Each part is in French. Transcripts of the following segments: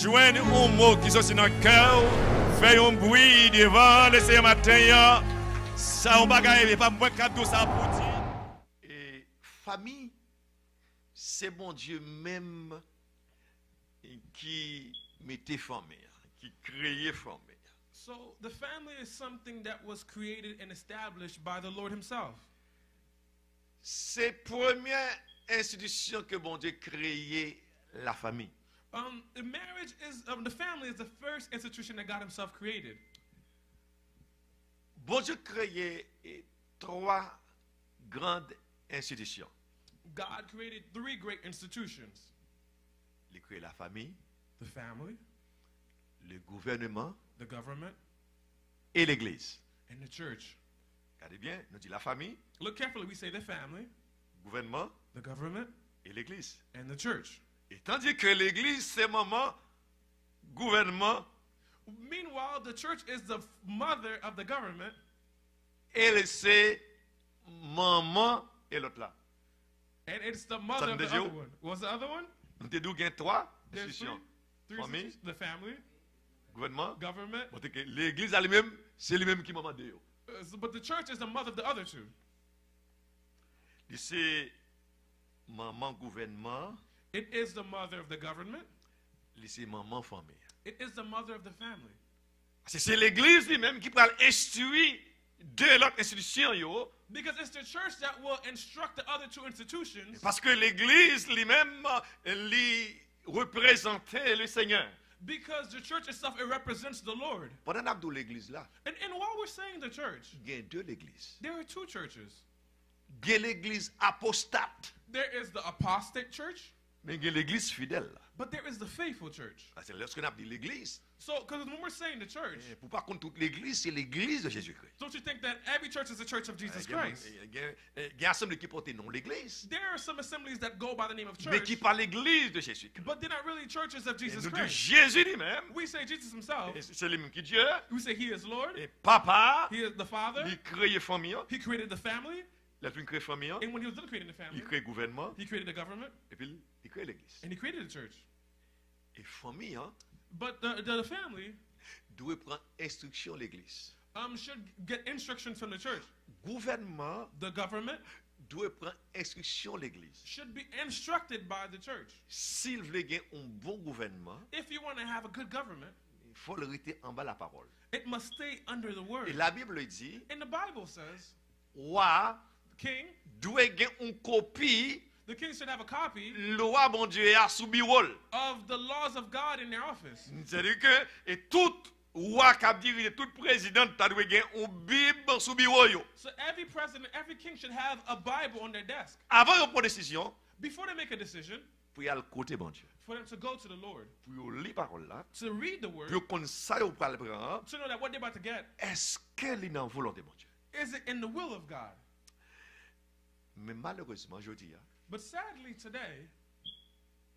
joindre un mot qui sont dans le cœur, faire un bruit devant le Seigneur matin, ça on bagaille pas moins cadeau ça pour dire. Et famille, c'est bon Dieu même qui mettait famille, qui créait famille. So the family is something that was created and established by the Lord himself. C'est la première institution que bon Dieu créé la famille. The marriage is the family is the first institution that God himself created. Bon Dieu créé trois grandes institutions. God created three great institutions. Il crée la famille, The family, le gouvernement the government, et l'église. and the church. Regardez bien, nous dit la famille, Look carefully, we say the family, gouvernement the government, et l'église. and the church. Et tandis que l'église, c'est maman, gouvernement, Meanwhile, the church is the mother of the government, elle c'est maman et l'autre là. and it's the mother of the Sunday other Joe. one. What's the other one? Nous te disons qu'il y a trois There's institutions. three Famille, institutions. The family, gouvernement. government, Bon, que l'église elle-même, c'est lui-même qui maman de eux. but the church is the mother of the other two. C'est maman gouvernement, It is the mother of the government. c'est maman famille. It is the mother of the family. C'est l'église lui-même qui va instruire de l'autre institution yo, Because it's the church that will instruct the other two institutions. parce que l'église lui-même lui représentait le Seigneur. Because the church itself, it represents the Lord. Pendant que l'église là, And while we're saying the church, il y a deux églises. there are two churches. Il y a l'église apostate, There is the apostate church, mais il y a l'église fidèle. but there is the faithful church. C'est lorsqu'on a dit l'église. So, because when we're saying the church, Pour pas contre toute l'église, c'est l'église de Jésus-Christ. don't you think that every church is the church of Jesus Il y a- Christ? il y a une assemblée qui porte non l'église, There are some assemblies that go by the name of mais church, qui parle l'église de Jésus-Christ. but they're not really churches of Et Jesus nous disons Christ. Jésus lui-même, We say Jesus himself. et c'est lui-même qui Dieu, We say he is Lord. et papa, He is the Father. il crée famille, He created the family. il a créé famille, And when he was done creating the family, il crée gouvernement, he created the government et puis il crée l'église. and he created the church. Et famille But the family doit prendre instruction l'église. should get instructions from the church. Gouvernement The government doit prendre instruction l'église. should be instructed by the church. S'il veut gagner un bon gouvernement, If you want to have a good government, il faut le rester en bas la parole. it must stay under the word. Et la Bible dit, And the Bible says, roi king, doit gagner une copie the king should have a copy loi bon Dieu a sous bureau. of the laws of God in their office. C'est-à-dire que et tout roi qui a dirigé, tout président a doit gagner une Bible sous bureau yo. So every president, every king should have a Bible on their desk. Avant de prendre décision, Before they make a decision, pour y aller côté bon Dieu. for them to go to the Lord, Pour lire parole là, to read the word, pour qu'on sache où pour le prendre, to know that what they're about to get, est-ce qu'elle est dans la volonté bon Dieu? is it in the will of God? Mais malheureusement, je dis, But sadly today,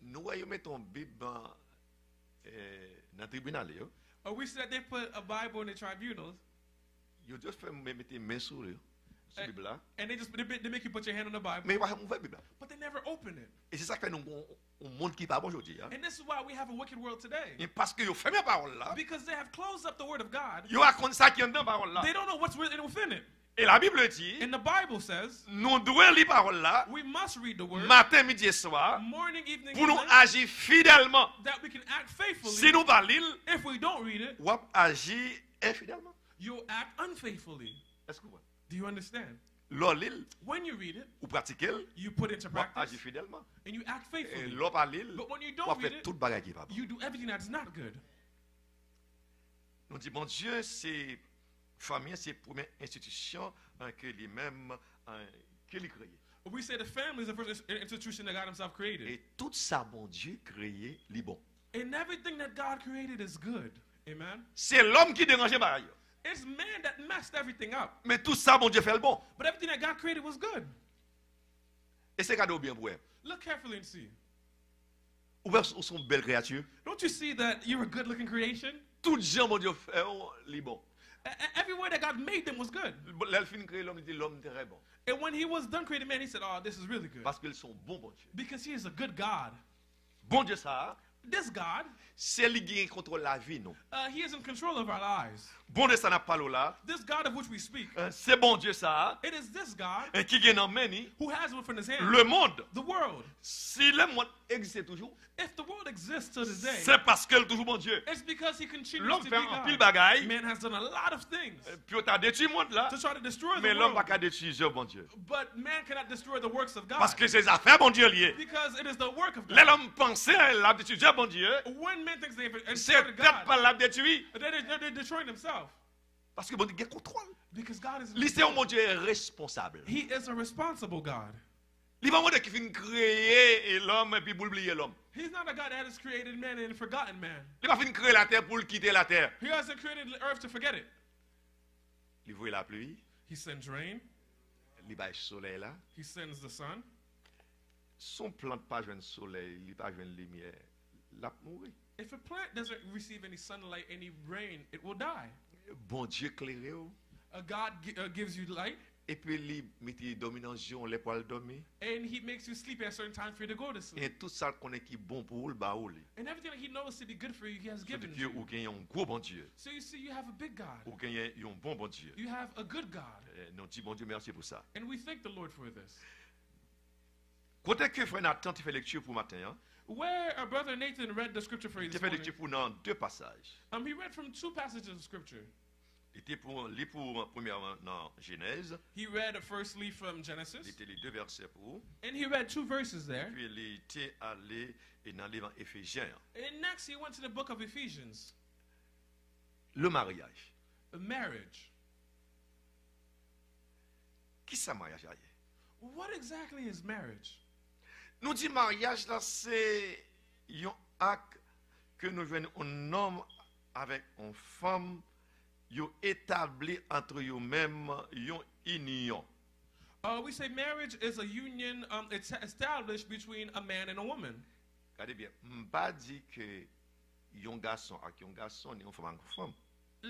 nous voyons mettre une Bible dans le tribunal, we see that they put a Bible in the tribunals, ils juste fait mettre une main sur la Bible là, and they make you put your hand on the Bible, mais ils ne vont pas Bible. but they never open it. Et c'est ça qui fait nous un monde qui parle aujourd'hui. And this is why we have a wicked world today. Et parce que ils fait mes paroles là, Because they have closed up the word of God. ils racontent ça qui est dans parole là. They don't know what's within it. Et la Bible dit, And the Bible says nous devons lire parole là, we must read the word matin, midi et soir, morning, evening, pour nous evening, agir fidèlement. that we can act faithfully. Si nous pas lire, If we don't read it, ou agir infidèlement. you'll act unfaithfully. Est-ce que vous voyez? Do you understand? L'on lit, When you read it, ou pratiquer, you put it into ou practice agir fidèlement. and you act Et faithfully. l'on pas lire, But when you ou don't read fait it, tout bagage qui va pas. you do everything that's not good. Nous dit, mon Dieu, c'est famille, c'est la première institution que lui-même qu'il a créée. We say the family is the first institution that God himself created. Et tout ça, mon Dieu, créé, li bon. And everything that God created is good. Amen. C'est l'homme qui dérangeait par ailleurs. It's man that messed everything up. Mais tout ça, mon Dieu, fait le bon. But everything that God created was good. Et c'est cadeau bien pour elle. Look carefully and see. Ou sont belles créatures. Don't you see that you're a good looking creation? Tout gens, mon Dieu, fait li bon. Every way that God made them was good. L'elfine crée l'homme, il dit l'homme très bon. And when he was done creating man, he said, oh, this is really good. Parce qu'ils sont bons, bon Dieu. Because he is a good God. Bon Dieu, ça, This God, c'est lui qui contrôle la vie, non. He is in control of our lives. Bon Dieu, ça n'a pas là. This God of which we speak, C'est bon Dieu, ça. it is this God Qui gagne en main, who has within his hand le monde. the world. Si le monde existe toujours, If the world exists to this day, c'est parce qu'elle est toujours bon Dieu. it's because he continues L'homme to fait be un pile God. bagaille, Man has done a lot of things puis on a détruit le monde là. to try to destroy Mais the l'homme world. n'a pas détruire bon Dieu. But man cannot destroy the works of God. Parce que ses affaires, bon Dieu, liées. Because it is the work of God. L'homme pensait à la détruire bon Dieu. When men think they've C'est destroyed peut-être pas God, la détruire. they're destroying themselves. Parce que bon Dieu a contrôle. Because God is Lycée, mon Dieu est responsable. He is a responsible God. Il va qui finit créer l'homme et puis pour oublier l'homme. He's not a God that has created man and forgotten man. Il va finir créer la terre pour quitter la terre. He hasn't created the earth to forget it. Il voit la pluie, He sends rain. il va le soleil là. He sends the sun. Son plante pas jouer le soleil, il pas jouer la lumière, l'a mourir. If a plant doesn't receive any sunlight, any rain, it will die. Bon Dieu éclairé A God gives you light, et puis il met domination les poils dormir and He makes you sleep at a certain time for you to go to sleep. et tout ça qu'on est qui bon pour le baoul. And everything that He knows to be good for you, He has given Dieu you. ou gagne un gros bon Dieu, So you see, you have a big God. ou gagne un bon Dieu. You have a good God. Nous dit bon Dieu merci pour ça. And we thank the Lord for this. Côté que frère Nathan tu fais lecture pour matin hein. Where our brother Nathan read the scripture for you Tu this fais morning, lecture pour dans deux passages. he read from two passages of scripture. Il était pour premièrement dans Genèse, He read firstly from il Genesis, était les deux versets pour, and he read two verses there. puis il était allé et dans l'évangile Éphésiens, And next he went to the book of Ephesians, le mariage. marriage. Qui ça mariage là? What exactly is marriage? Nous dit mariage là c'est un acte que nous venons un homme avec une femme yo établi entre eux-mêmes une union. We say marriage is a union it's established between a man and a woman. Regardez bien, m'pas dit que un garçon avec un garçon ni une femme avec une femme.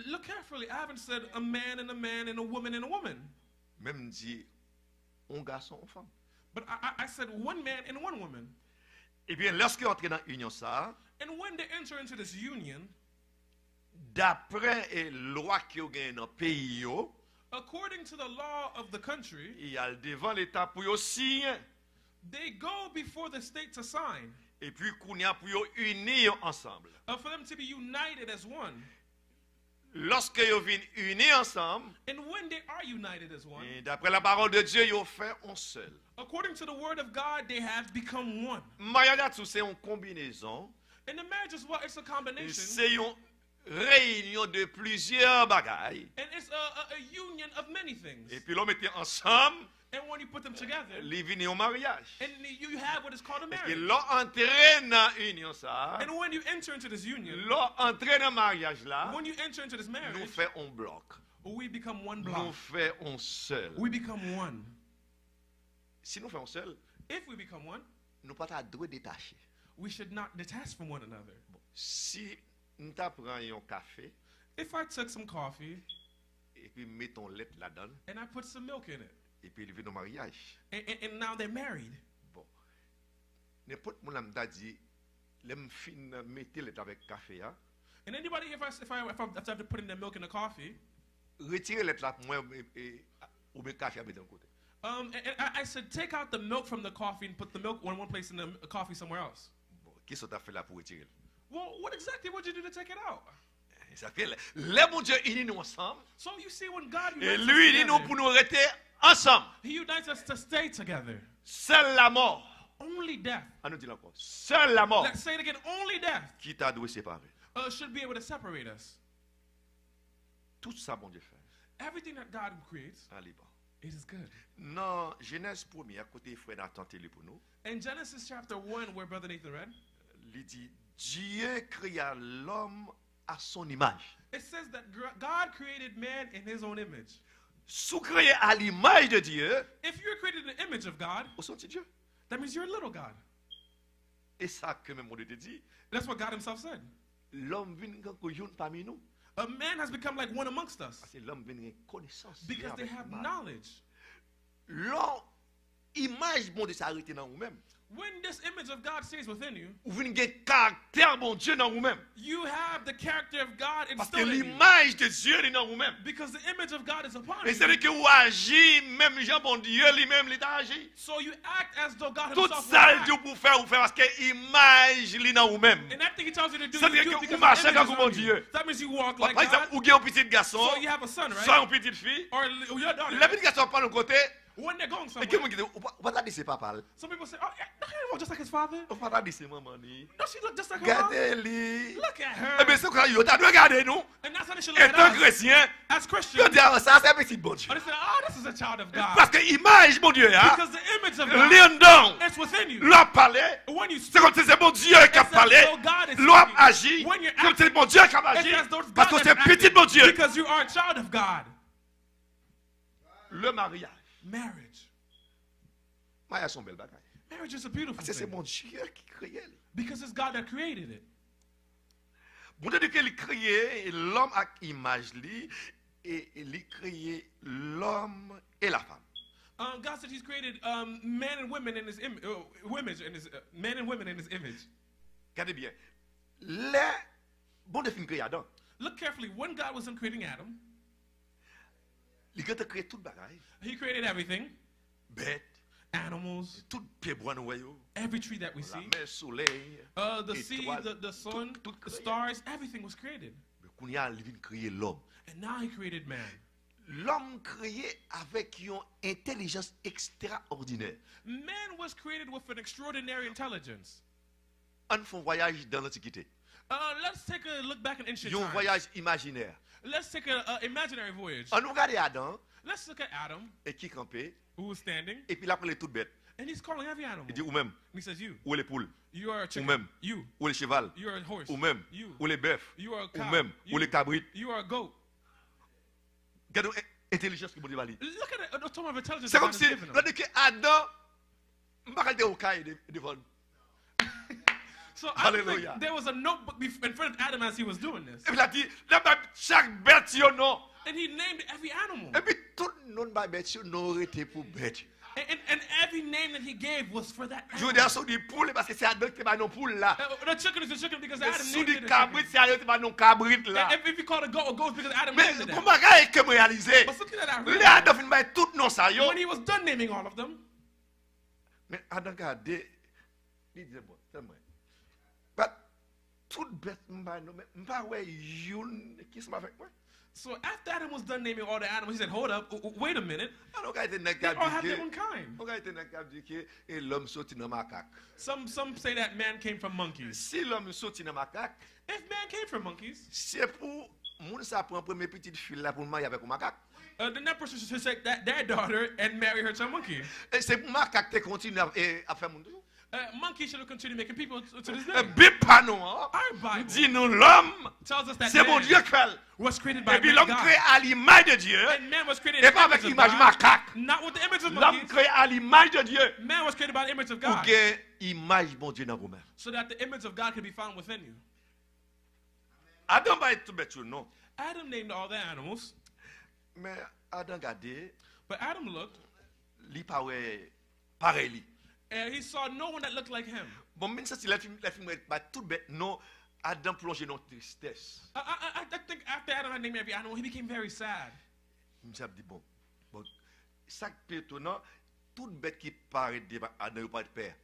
Look carefully. I haven't said a man and a man and a woman and a woman. Même dit un garçon une femme. But I said one man and one woman. Et bien lorsqu'ils entrent dans l'union ça, And when they enter into this union, d'après les lois qui ont gagné dans le pays, according to the law of the country, il y a devant l'État pour y signer. they go before the state to sign, Et puis qu'on y a pour y unir ensemble. for them to be united as one. Lorsque ils viennent unis ensemble, And when they are united as one, et d'après la parole de Dieu, ils ont fait un seul. according to the word of God, they have become one. Mariage, c'est une combinaison. And the marriage is what? It's a combination. C'est une réunion de plusieurs bagailles. And it's a union of many things. Et puis l'homme était ensemble, And when you put them together, ils viennent au mariage. and you have what is called a Et marriage. l'on entraîne dans l'union ça. And when you enter into this union, L'on entraîne dans le mariage là. when you enter into this Nous marriage, faisons un bloc. we become one Nous block. faisons un seul. We become one. Si nous faisons un seul, If we become one, nous ne pouvons pas détacher. we should not detach from one another. Si nous prenons un café If I took some coffee et puis mettons lait là-dedans and I put some milk in it, et puis il vient au mariage. and now they're married, Bon. N'importe qui m'a dit, l'aime fin mettre lait avec café hein. and anybody, if I have to put in the milk in the coffee, Retirez lait là moi ou bien café à mettre d'un côté. and I said take out the milk from the coffee and put the milk in one place and the coffee somewhere else. Bon, qu'est-ce que tu as fait là pour retirer? Well, what exactly would you do to take it out? Ça fait les mon Dieu unis nous ensemble So you see, when God et unites lui us il nous together, pour nous rester ensemble. He unites us to stay together. Seule la mort. Only death. On nous dit encore. Seule la mort Let's say it again. Only death qui t'a dû séparer. should be able to separate us. Tout ça bon Dieu fait. Everything that God creates, En libre. it is good. Non, Genèse 1er, à côté frère Nathan télé pour nous, In Genesis chapter 1, where Brother Nathan read, il dit Dieu créa l'homme à son image. it says that God created man in his own image. Sous créé à l'image de Dieu, If you're created in the image of God, au son Dieu. that means you're a little God. Et ça que même on te dit, That's what God himself said. l'homme vient comme une parmi nous. A man has become like one amongst us Parce que l'homme vient une connaissance. because they have knowledge. L'homme, image bon de s'arrêter dans nous-mêmes. When this image of God stays within you, vous avez un caractère bon Dieu dans vous-même. you have the character of God Parce que instilled in you. l'image de Dieu est dans vous-même. Because the image of God is upon Et you. c'est que vous agissez, même Jean bon Dieu lui-même, il agit. So you act as though God Tout himself ça, will Dieu act. pour faire, parce que l'image est dans vous-même. And that thing he tells you to do, Ça you veut do dire it que because vous marchez the image comme is bon on you. Dieu. That means you walk like Par exemple, God. vous avez un petit garçon, So you have a son, soit right? une petite fille. Or your daughter. La petite garçon parle de l'autre côté. When they're going Et que vous somewhere, dites, on va regarder ses papas. some people say, oh, yeah, no, he walk just like his father. On va regarder ses mamans. No, she look just like her mom. Regardez-les. Look at Eh her. bien, c'est quand il a regardé nous. And that's how they should look at Étant us chrétien, as je Christians. dis, ah, ça, c'est un petit bon Dieu. Or they say, oh, this is a child of God. Parce que l'image, mon Dieu, hein, Because the image of God l'indon, is within you. l'on parlé, When you c'est speak, comme si c'est mon Dieu qui a it's as parlé, though God is l'on speaking. agit, When you're comme si c'est acting, mon Dieu qui a it's agi, as though it's parce God que that's c'est petit mon acting. Dieu. Because you are a child of God. Le mariage. Marriage. Mariage sont belles bagailles. Marriage is a beautiful Parce que c'est thing. mon Dieu qui créait. Because it's God that created it. Bon Dieu qu'il créé l'homme avec image li et il créé l'homme et la femme. God said He's created men and women in His image, men and women in His image. Regardez bien. Les bon Dieu fin créé Adam. Look carefully. When God was creating Adam, Il a créé toute bagaille. He created everything: Bête, animals, tout pied bois nous voyons. every tree that we La see, mer, soleil. the sea, étoiles, the sun, tout the créé. stars. Everything was created, Mais qu'on y a il vient créer l'homme. and now He created man. L'homme créé avec une intelligence extraordinaire. Man was created with an extraordinary intelligence. On fait un voyage dans l'Antiquité. Let's take a look back in ancient Un times. voyage imaginaire. Let's take an imaginary voyage. On regarde Adam Let's look at Adam, et qui campait who was standing, et puis il a appelé toute bête. and he's calling every animal. Il dit ou même, He says, "You, ou les poules, you are a chicken. même. You, ou les cheval, you are a horse. ou même, You, ou les bœufs, you are a ou cow. même, You, ou les cabrites. you are a goat." Regardez l'intelligence que vous dites. Look at the tone of intelligence C'est that comme God si, has given là, him. que Adam, m'a au caille devant. So I Hallelujah. think there was a notebook in front of Adam as he was doing this, Et puis il a dit, là, chaque bête, il y a un nom. and he named every animal. Et puis tout le nom de bête, il aurait été pour bête. And every name that he gave was for that Je veux animal. dire, sur des poules, parce que c'est Adam qui m'a non poule là. The chicken is a chicken because Adam Sous named des it a cabrites, chicken. c'est Adam qui m'a non cabrit là. And if you call it a goat because Adam Mais named it comment that. est-ce que je réalise? But something that I Les Adam realized, fin m'a tout non ça yo. when he was done naming all of them, Mais Adam regardé, il disait bon, c'est moi. Mais toute bête m'a non, mais pas ouais youn qui se m'a fait moi. so after Adam was done naming all the animals, he said, "Hold up, wait a minute. Alors quand était dans They all have cap their own kind." on a été dans cap dit que l'homme sorti dans macaque. Some say that man came from monkeys. Si l'homme sorti dans macaque, If man came from monkeys, c'est pour moun ça prend premier petite fille là pour marier avec un macaque. then that person should take their daughter and marry her to a monkey. Et c'est pour macaque te continue à faire mon toujours. Monkey should have continued making people to this day. Bible pas non. Our Bible Dit nous l'homme, tells us that c'est mon man Dieu qui fait. was created by Et puis man, l'homme God. créé à l'image de Dieu. And man was created Et in pas the avec image of l'image God, macaque. not with the image of L'homme monkeys. créé à l'image de Dieu. Man was created by the image of Pour God, que image bon Dieu dans vous-même. so that the image of God can be found within you. Adam va être tout bête non. Adam named all the animals, Mais Adam regardé, but Adam looked, li pas ouais pareil li. and he saw no one that looked like him. Bon même ça si la film va tout bête non, Adam plongé dans tristesse. I think after Adam had named every animal, he became very sad. Je me suis dit bon, ça qui est étonnant, toute bête qui paraît devant Adam n'a pas de père.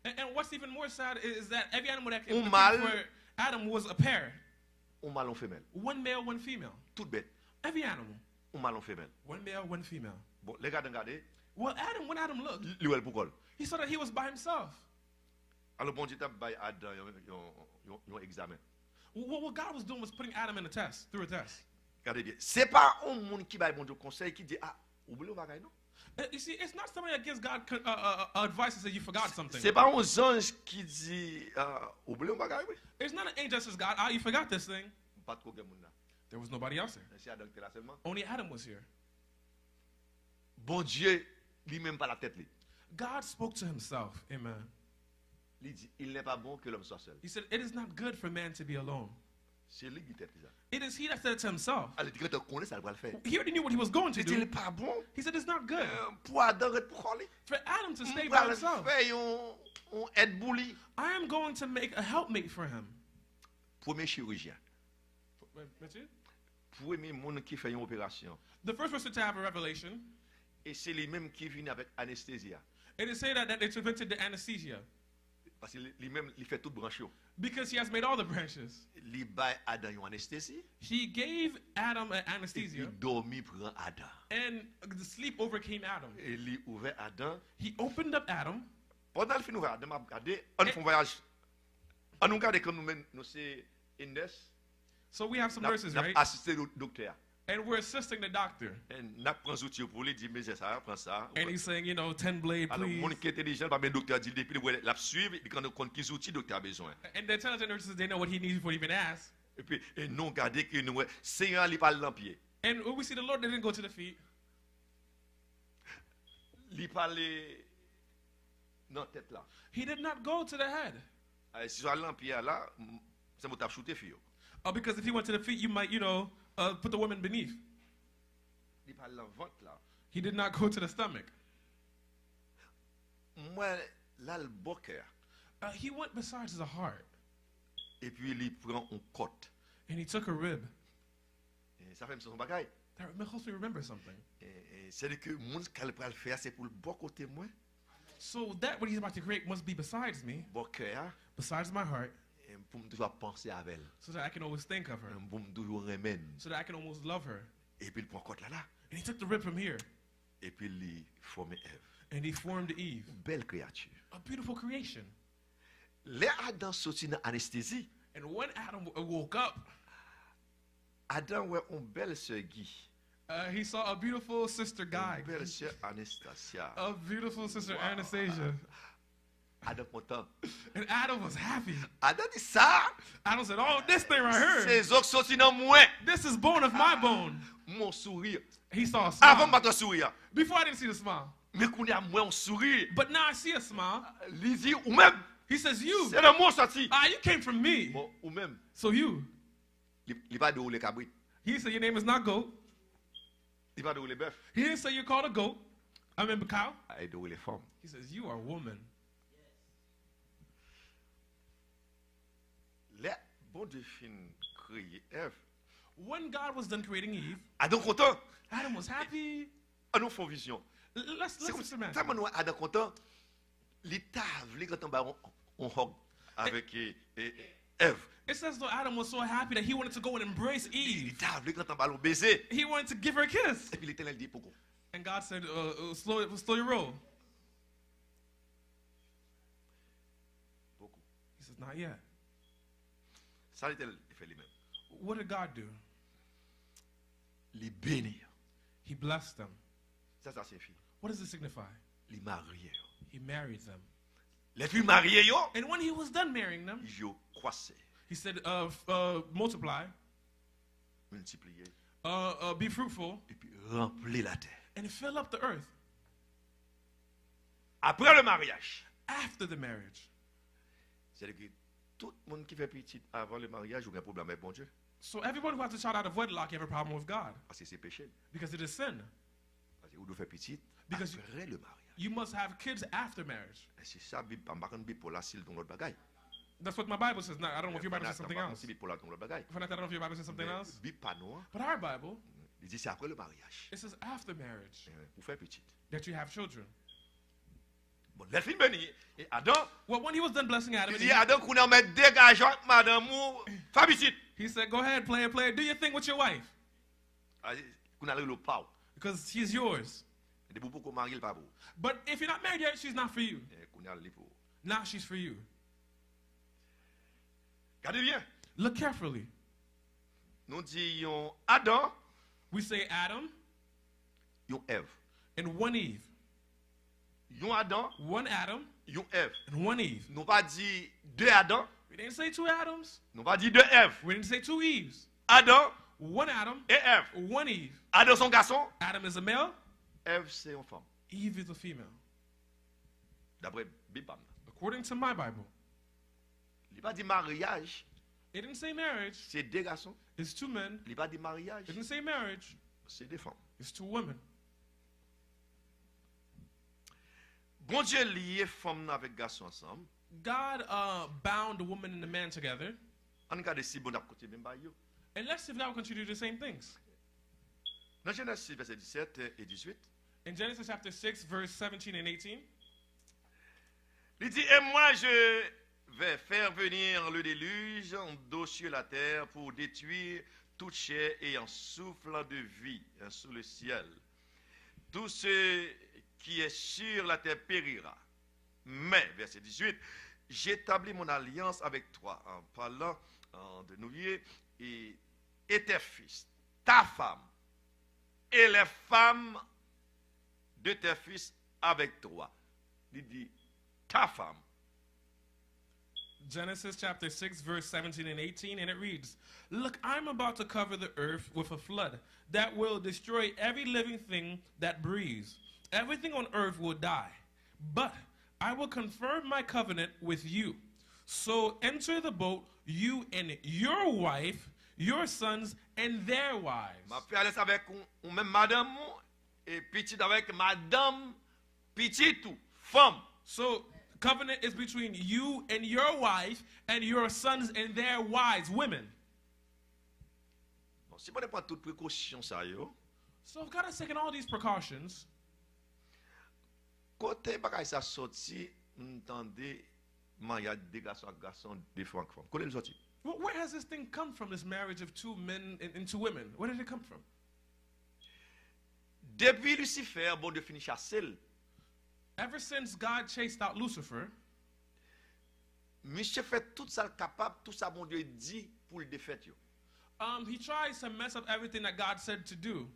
And what's even more sad is that every animal that Un came mâle. before Adam was a pair. Un mâle en femelle. One male, one female. Toute bête, Every animal. un mâle en femelle. One male, one female. Bon, les gars regardez, Well, when Adam looked, lui elle pour he saw that he was by himself. Alors bon Dieu t'a baillé Adam un examen. What God was doing was putting Adam in a test, through a test. Regardez bien, c'est pas un monde qui baille bon Dieu conseil qui dit ah, oubliez le bagage non. You see, it's not somebody that gives God advice and says you forgot something. C'est pas un ange qui dit oubliez le bagage oui. It's not an angel that says, God, you forgot this thing. Pas trop de monde là. There was nobody else there. C'est Adam qui était là seulement. Only Adam was here. Bon Dieu lui-même pas la tête lui. God spoke to himself. Amen. Il dit il n'est pas bon que l'homme soit seul. He said, it is not good for man to be alone. C'est lui qui tête ça. It is he that said it to himself. Alors il dit que tu connais ça il va le faire. He already knew what he was going to Il dit il do. n'est pas bon He said, it's not good pour Adam être pour lui. for Adam to stay Il by va le himself. faire on aide bouli. I am going to make a helpmate for him. Premier chirurgien. Premier monde qui fait une opération. The first person to have a revelation, Et c'est lui-même qui vient avec anesthésie. it is said that it's invented the anesthesia Parce que lui-même, il fait tout branché. because he has made all the branches. Il baille Adam une anesthésie. He gave Adam an Et anesthesia, il dormit prend Adam. and the sleep overcame Adam. Et il ouvert Adam. He opened up Adam. Pendant le fin ouvert Adam a regardé, on fait un voyage. On nous regarde comme nous c'est Indes. So we have some N'a nurses, right? assisté au docteur. And we're assisting the doctor. Et n'a prend outils pour lui dire mais c'est ça, prend ça. And he's saying, 10 blade, Alors please. monde qui est intelligent, pas même docteur dit depuis la suivre, il quand compte quels outils docteur a besoin. And the intelligent nurses, they know what he needs before he even asks. Et puis et nous regarder que nous Seigneur il parle dans pied. And when we see the Lord, they didn't go to the feet. Il parle dans tête là. He did not go to the head. Si je dans pied là, c'est mon tap shooter fille. Because if he went to the feet, you might, put the woman beneath. Il parle dans ventre là. He did not go to the stomach. Moi là le bon cœur. He went besides the heart. Et puis il prend une côte. And he took a rib. Et ça fait son bagaille. That helps me remember something. C'est que monde qu'elle peut le faire c'est pour le bon côté moi. So that what he's about to create must be besides me, Bon cœur besides my heart, et pour me toujours penser avec elle. so that I can always think of her, Pour me toujours remède. so that I can almost love her. Et puis il prend côte là là. And he took the rib from here, Et puis il forme Ève. and he formed Eve. Belle créature. A beautiful creation. Les Adam sorti dans anesthésie. And when Adam woke up, Adam ouais une belle sœur Guy. he saw a beautiful sister Guy, Une belle sœur Anastasia. a beautiful sister Anastasia. Adam content. And Adam was happy. Adam dit ça. Adam said, "Oh, this thing right here, Ces os sorti dans moi. this is bone of my bone." Mon sourire. He saw a Avant smile. pas sourire. Before I didn't see the smile, Mais qu'on a moi un sourire. but now I see a smile. Lisi ou même. He says, "You, C'est le mot sorti. you came from me, Bon, ou même. so you." Il va de où les cabrit. He said, "Your name is not goat." Il va de où les bœufs. He didn't say you're called a goat. I mean, a cow. Et de où les femmes. He says, "You are a woman." Les bon Dieu fin créer Ève. When God was done creating Eve, Adam content. Adam was happy. On nous fait vision. Let's C'est comme just ça. imagine. Moi Adam content. L'état vle quand on va on hog avec Ève. It says though Adam was so happy that he wanted to go and embrace Eve. L'état vle quand on va le baiser. He wanted to give her a kiss. Et puis l'Éternel dit pourquoi. And God said, slow your roll. Beaucoup. He says, not yet. Ça l'Éternel fait lui-même. What did God do? Les bénir. He blessed them. Ça signifie. What does it signify? Les marier. He married them. Les filles mariées yo. And when he was done marrying them, Yo croissé. he said, multiply, Multiplier. be fruitful, Et puis remplir la terre. and fill up the earth. Après le mariage. After the marriage. C'est-à-dire que tout le monde qui fait petit avant le mariage a un problème avec bon Dieu. So everyone who has a child out of wedlock, you have a problem with God. Parce que c'est péché. Because it is sin. Parce que vous devez faire petit Because après le mariage. You must have kids after marriage. Et c'est ça, Bible, pas marqué Bible pour la s'il dans l'autre bagaille. That's what my Bible says. Now, I don't know if your Bible says something else. Bible pour la dans l'autre bagaille. If not, I don't know if your Bible says something else. Bible pas noir. But our Bible, Il dit c'est après le mariage. it says after marriage Pour faire petit. that you have children. Bon, les filles bénies. Et Adam, Well, when he was done blessing Adam, il and dit Eve, Adam qu'on a mis dégageant madame ou faire petit. he said, "Go ahead, play it, play it. Do your thing with your wife, Qu'on a le pau. because she's yours. Et de beaucoup qu'on marie le pas pour. But if you're not married yet, she's not for you. Qu'on a le pour. Now she's for you." Regardez bien. Look carefully. Nous disons Adam, We say Adam yon Ève. and one Eve. Yon Adam, One Adam yon Ève. and one Eve. Nous pas dit deux Adam, We didn't say two Adams. nous pas dit deux Ève. We didn't say two Eves. Adam One Adam, et Ève. one Eve. Adam son garçon, Adam is a male, Ève c'est une femme. Eve is a female. D'après Bible. According to my Bible. Il pas dit mariage, It didn't say marriage, c'est deux garçons. it's two men. Il pas dit mariage, It didn't say marriage, c'est deux femmes. it's two women. Bon Dieu lié femme avec garçon ensemble. God bound the woman and the man together. On regarde si bon a côté même ba yo. And let's see if that will continue to do the same things. Dans Genèse 6 verset 17 et 18. In Genesis chapter 6, verse 17 and 18, Il dit, et moi je vais faire venir le déluge d'eau sur la terre pour détruire toute chair ayant souffle de vie sous le ciel. Tout ce qui est sur la terre périra. Mais, verset 18, j'établis mon alliance avec toi en parlant de nouveau et tes fils, ta femme et les femmes de tes fils avec toi. Il dit, ta femme. Genesis chapter 6, verse 17 and 18, and it reads, Look, I'm about to cover the earth with a flood that will destroy every living thing that breathes. Everything on earth will die. But I will confirm my covenant with you. So enter the boat, you and your wife, your sons, and their wives. Ma fait à l'aise avec ou même madame et petit avec madame, petit tout, femme. So covenant is between you and your wife and your sons and their wives, women. Bon, si on prend toute précaution ça yo, So God has taken all these precautions. côté bagay ça sorti, entendez mariage de garçon à garçon, de femme à femme. Côté le sorti. Well, where has this thing come from, this marriage of two men and two women? Where did it come from? Depuis Lucifer, bon Dieu finit chasser. Ever since God chased out Lucifer, Monsieur fait tout ça capable, tout ça bon Dieu dit pour le défaire yo. he tries to mess up everything that God said to do.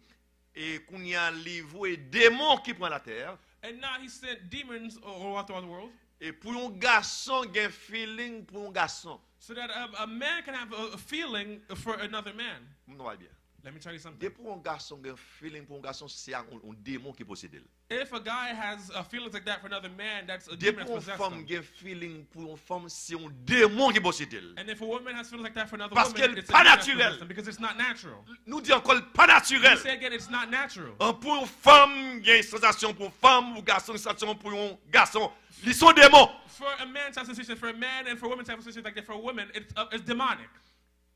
Et qu'on y a livre et démons qui prend la terre. And now he sent demons all throughout the world Et pour un garçon, il y a un feeling pour un garçon. so that a man can have a feeling for another man. Non, va bien. Let me tell you something. Dès pour un garçon, il y a un feeling pour un garçon, c'est un démon qui possède. If a guy has feelings like that for another man, that's a Dès demon that's pour une possessed femme, him. il y a un feeling pour une femme, c'est un démon qui possède. And if a woman has feelings like that for another Parce woman, qu'elle it's a pas demon that's naturel. possessed him because it's not natural. Nous disons encore pas naturel. We say again, it's not natural. Pour une femme, il y a une sensation pour une femme, ou garçon, une sensation pour un garçon. Ils sont démons. For a man to have sensation for a man and for a woman to have sensation like that for a woman, it's demonic.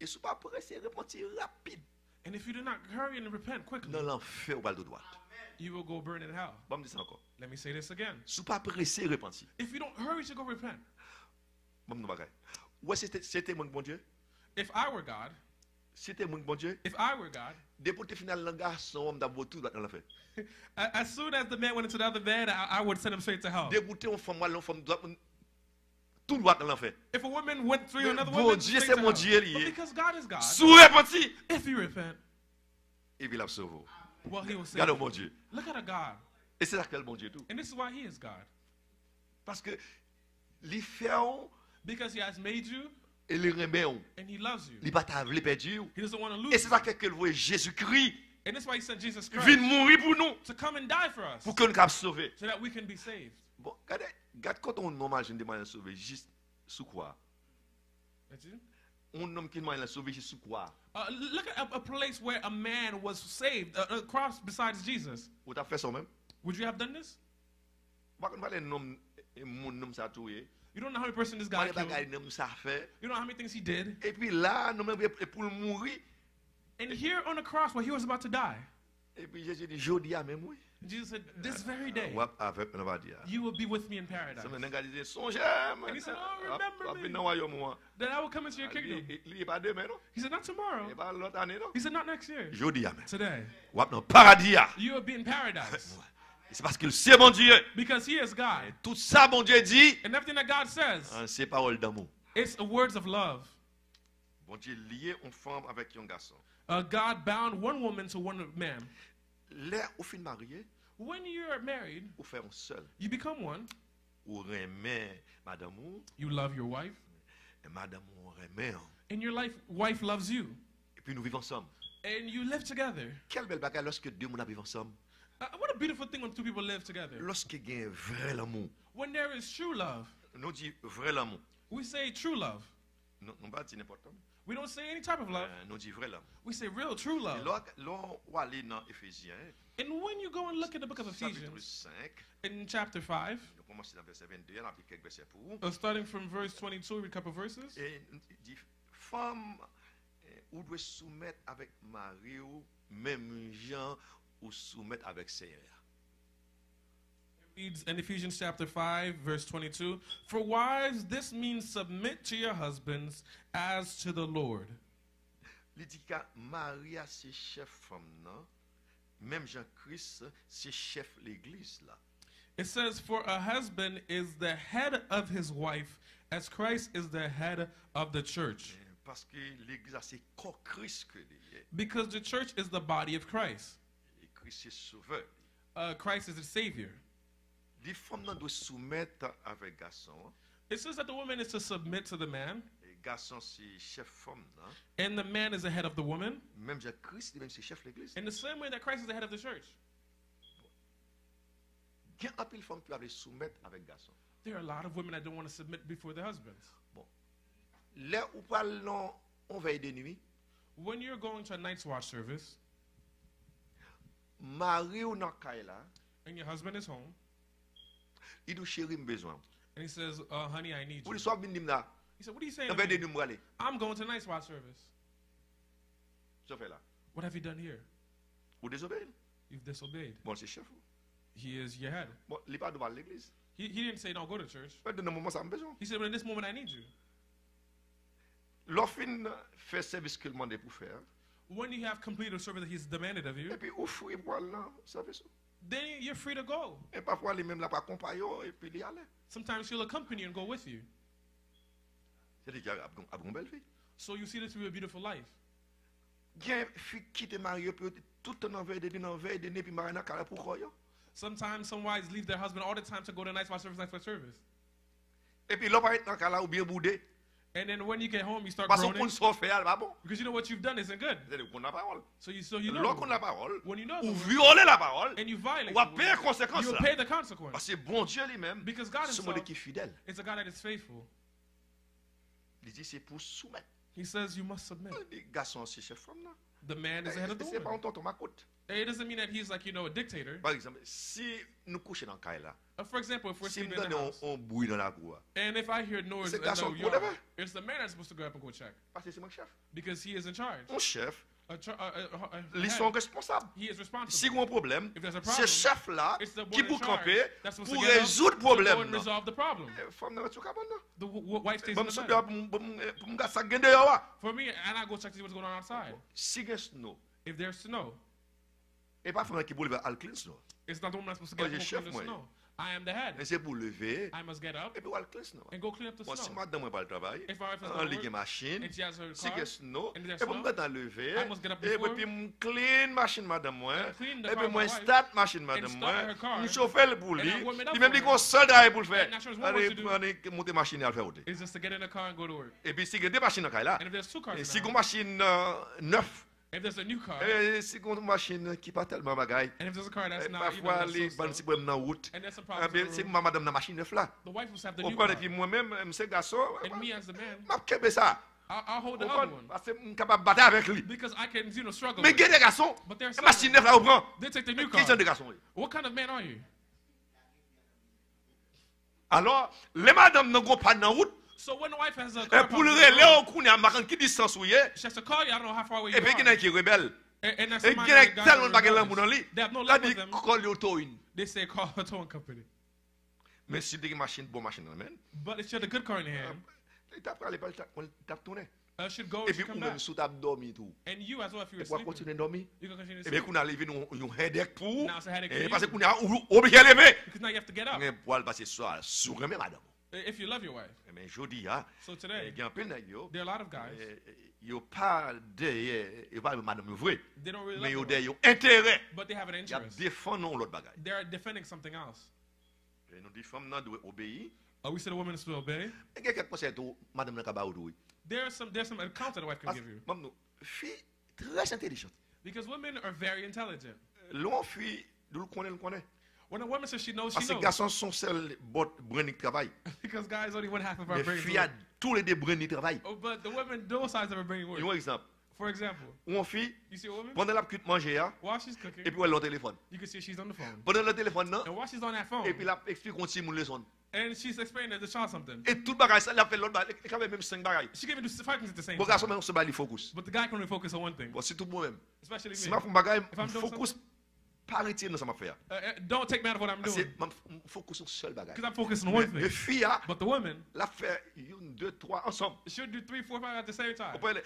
Et si pas pressé, repentir rapide. And if you do not hurry and repent quickly, Dans l'enfer ou pas de droite. you will go burn in hell. Bon, me dis ça encore. Let me say this again. Si pas pressé, repentir. If you don't hurry to go repent, Bon, nous bagaille. Ouais, c'était mon bon Dieu. if I were God, C'était mon bon Dieu. if I were God, Depuis le final, le garçon, on d'abord tout dans l'enfer. as soon as the man went into the other bed, I would send him straight to hell. Débouter une femme, une femme, tout droit dans l'enfer. If a woman went through another Bon woman, Dieu, straight c'est to mon hell. Dieu But lié. because God is God, Sous repentir. if you repent, Et puis il a sauvé. well, he will save Regardez you. mon Dieu. Look at a God. Et c'est ça quel bon Dieu tout. And this is why he is God. Parce que les fait Because he has made you et les remet on. and he loves you. Les batailles, les perdus. He doesn't want to Et lose c'est you. ça que voit Jésus-Christ And that's why he sent Jesus vient Christ mourir pour nous. to come and die for us Pour que nous puissions sauver. so that we can be saved. Bon, regarde quand on imagine des moyens de sauver, juste sous quoi? That's it? Un homme qui moyen de sauver, juste sous quoi? Look at a place where a man was saved, a cross besides Jesus. Ou t'as fait ça même? Would you have done this? Par contre, les noms, mon nom ça toué. You don't know how many person this Pas guy les killed. bagailles nom ça fait. You don't know how many things he did. Et puis là, nous même pour mourir. And here on the cross where he was about to die, Et puis Jésus dit, jodi à même oui. Jesus said, this very day, Ouais, avec on va dire. you will be with me in paradise. Ça me n'a dit songe. And he said, oh, remember me. Dans royaume moi. Then I will come into your kingdom. Il est pas demain non? He said, not tomorrow. Il pas l'autre année non? He said, not next year. Jodi à même. Today. Ouais, dans paradis. You will be in paradise. C'est parce qu'il sait mon Dieu. Because he is God. Tout ça mon Dieu dit, And everything that God says, c'est paroles d'amour. it's words of love. Bon Dieu lié une femme avec un garçon. God bound one woman to one man. Là, au fin marié, When you're married, ou faire un seul. you become one. Ou remet madame ou, You love your wife. et madame ou remet. And your wife loves you. Et puis nous vivons ensemble. And you live together. Quelle belle bagarre lorsque deux monde vivent ensemble. What a beautiful thing when two people live together. Lorsque il y a un vrai amour. When there is true love, Nous dit vrai amour. we say true love. Non, pas dire n'importe quoi. We don't say any type of love. Nous disons vrai l'amour. We say real, true Et love. là, on va aller dans Éphésiens, And when you go and look at the book of chapitre Ephesians, 5, in chapter 5, nous commençons dans verset 22, on a pris quelques versets pour vous. starting from verse 22, we read a couple verses. Et il dit, femme, ou doit soumettre avec mari ou même gens ou soumettre avec Seigneur. It reads in Ephesians chapter 5, verse 22, For wives, this means submit to your husbands as to the Lord. Il dit que Maria c'est chef femme non, même Jean-Christ c'est chef l'église là. It says, For a husband is the head of his wife, as Christ is the head of the church. Parce que l'église c'est corps Christ que lié. Because the church is the body of Christ. Et Christ c'est sauveur. Christ is the Savior. Les femmes non doivent soumettre avec garçon. It says that the woman is to submit to the man, Et garçon c'est chef femme non. and the man is the head of the woman, Même Jean-Christ lui-même c'est chef l'église. in the same way that Christ is the head of the church. Il y a un pile femme qui veut soumettre avec garçon. There are a lot of women that don't want to submit before their husbands. Là où parlons on veille de nuit, When you're going to a night's watch service, mari ou nan kay là, and your husband is home, il dit chéri me besoin. and he says, honey, I need Pour you. le soir venir là, He said, what are you saying on to veille de me? nuit aller. I'm going to night's watch service. Je fais là. What have you done here? Ou désobéir. You've disobeyed. Bon c'est chef. He is your head. Bon, il pas devant l'église. He didn't say don't go to church. Pas de moment ça me besoin. He said, but in this moment I need you. L'offre fait service que le demande pour faire. When you have completed a service that he's demanded of you, Et puis, ouf, il voit là, service. then you're free to go. Et parfois, il même là, pas compagnon, et puis il y allait. Sometimes she'll accompany you and go with you. C'est-à-dire qu'il y a une belle vie. So you see this to be a beautiful life. Il y a une fille qui est mariée, puis tout le temps en veille de nuit, puis mariée dans le carré pour quoi. Sometimes some wives leave their husband all the time to go to night's watch service after service. Et puis, l'homme va être dans le carré ou bien boudé. And then when you get home, you start Parce qu'on groaning ne s'en fait pas bon. because you know what you've done isn't good. C'est-à-dire qu'on a la parole. So you know. Lorsqu'on a la parole, When you know ou the word, violer la parole, and you violate on va the payer word, conséquence you'll là. pay the consequence. Parce que bon Dieu lui-même, Because God c'est himself mon qui est fidèle. is a God that is faithful. Il dit c'est pour soumettre. He says you must submit. Les garçons, c'est chef femme là. The man is the head of the C'est pas un woman. tonton ma côte. It doesn't mean that he's like, a dictator. Par exemple, si nous couchons dans le caille là, For example, if we're si nous sleeping in the donnons house, un bruit dans la cour, and if I hear noise C'est in garçon the pour yard, lever. it's the man that's supposed to go up and go check parce que c'est mon chef. because he is in charge. Mon chef, Head. ils sont responsables. He is responsible. Si il y a un problème, If there's a c'est problem, chef là it's the qui one in peut charge camper that's supposed pour to get up résoudre le to go and problème. resolve the problem. Femme dans tout cabane là. The wife stays Bon, in the monsieur, bed. pour me gars ça gagne dehors. For me, and I go check to see what's going on outside. Si il y a snow, If there's snow, et pas femme qui peut lever al clean snow. it's not the woman that's supposed to Oh, get up you're and chef, clean the moi. snow. I am the head. Mais c'est pour lever I must get up et puis al clean snow. and go clean up the Bon, si snow. madame n'est pas le travail, If my wife has en no ligue work, machine, and she has her si il y car, a snow, and there's et pour me snow, mettre en lever, I must get up et before, puis me clean machine madame moi, and clean the et car puis of moi my wife, start machine madame start moi, her car, me chauffer le pour and lui, I warm it up il même for dit her. qu'on seul travail pour le faire. And now she has one work to do. Allez monter machine et à faire route. Is just to get in the car and go to work. Et puis si il y a deux machines dans là, And if there's two cars et in si the une house, machine neuf, if there's a new car, et si une machine qui pas tellement bagaille, and if there's a car that's et not, parfois les so-so, bonnes si problème dans route, and there's some eh problems bien with c'est the road, ma madame dans machine neuf là. the wife must have the Vous new comprenez, car. puis moi-même, monsieur garçon, And me as the man, m'a kebe ça. I'll hold the Vous other comprenez, one. parce que je suis capable de battre avec lui. Because I can, struggle Mais with il y a it. des garçons, But there's la some, machine neuf là, on prend. they take the new Qui sont car. des garçons? What kind of man are you? Alors, les madames n'ont pas de route, So when the wife has a et car pour le problem, relais, on connaît un marin qui distance où il est, she has to call you. I don't know how far away you et puis il y en are. a qui est rebelle. And there's Et somebody qui est that tellement got pas de rebellious. l'amour dans lui. They have no Là, love with il them. colle auto une. They say call a towing company. Mais si des machines, bonne machine dans le même, But if she had a good car in her hand, il tape pas les balles, on tape tourner. she'd go Et and puis she'd come ou même back. sous table dormi tout. And you as well, if you Et were pour sleeping, continuer à dormir. you can continue to Et bien sleep. qu'on a levé nous headache pour, Now it's a headache for et you. parce qu'on a obligé à lever. Because now you have to get up Mais pour aller passer soir, sourire même madame. if you love your wife. Mais je dis, ah, So il today, y a un peu de nègres, there are a lot of guys, ils n'ont pas madame vrai, they don't really mais ils love ont their wife, des intérêts. but they have an Ils interest. défendent l'autre bagaille. They're defending something else. Et nous disons, femmes doivent obéir. We said a woman is to obey. Et il y a quelques conseils que madame n'a pas obéi. There's some accounts that a wife can Parce give you. que, nous, fille très intelligente. Because women are very intelligent. L'on fille, nous le connaissons. When a woman says she knows, Parce she que les knows. garçons sont seuls brain qui travaillent. Because guys only one half of our Les brains filles, work. tous les deux brain qui travaillent. Oh, but the women, both sides of her brain work. Un exemple. For example, Une fille, you see a woman, pendant la cuite manger, while she's cooking, et puis elle a le téléphone. you can see she's on the phone. Pendant le téléphone, non, And while she's on that phone, et puis elle explique qu'on s'y moule leçon. and she's explaining to the child something, Et tout le bagage, ça, elle a fait l'autre bagage. Il y a même 5 bagages. she can even do 5 things at the same Bon time. garçon, on se bat, il focus. But the guy can only focus on one thing, Bon, c'est tout moi-même. especially Si me. je fais un bagage, If I'm je doing focus, pas retirer dans ça m'a fait. Don't take matter of what I'm Parce doing, que je focus sur un seul bagage. because I'm focused on one Les thing. filles, But the woman, la fait 1, 2, 3 ensemble. she'll do 3, 4, 5 at the same time. Vous prenez,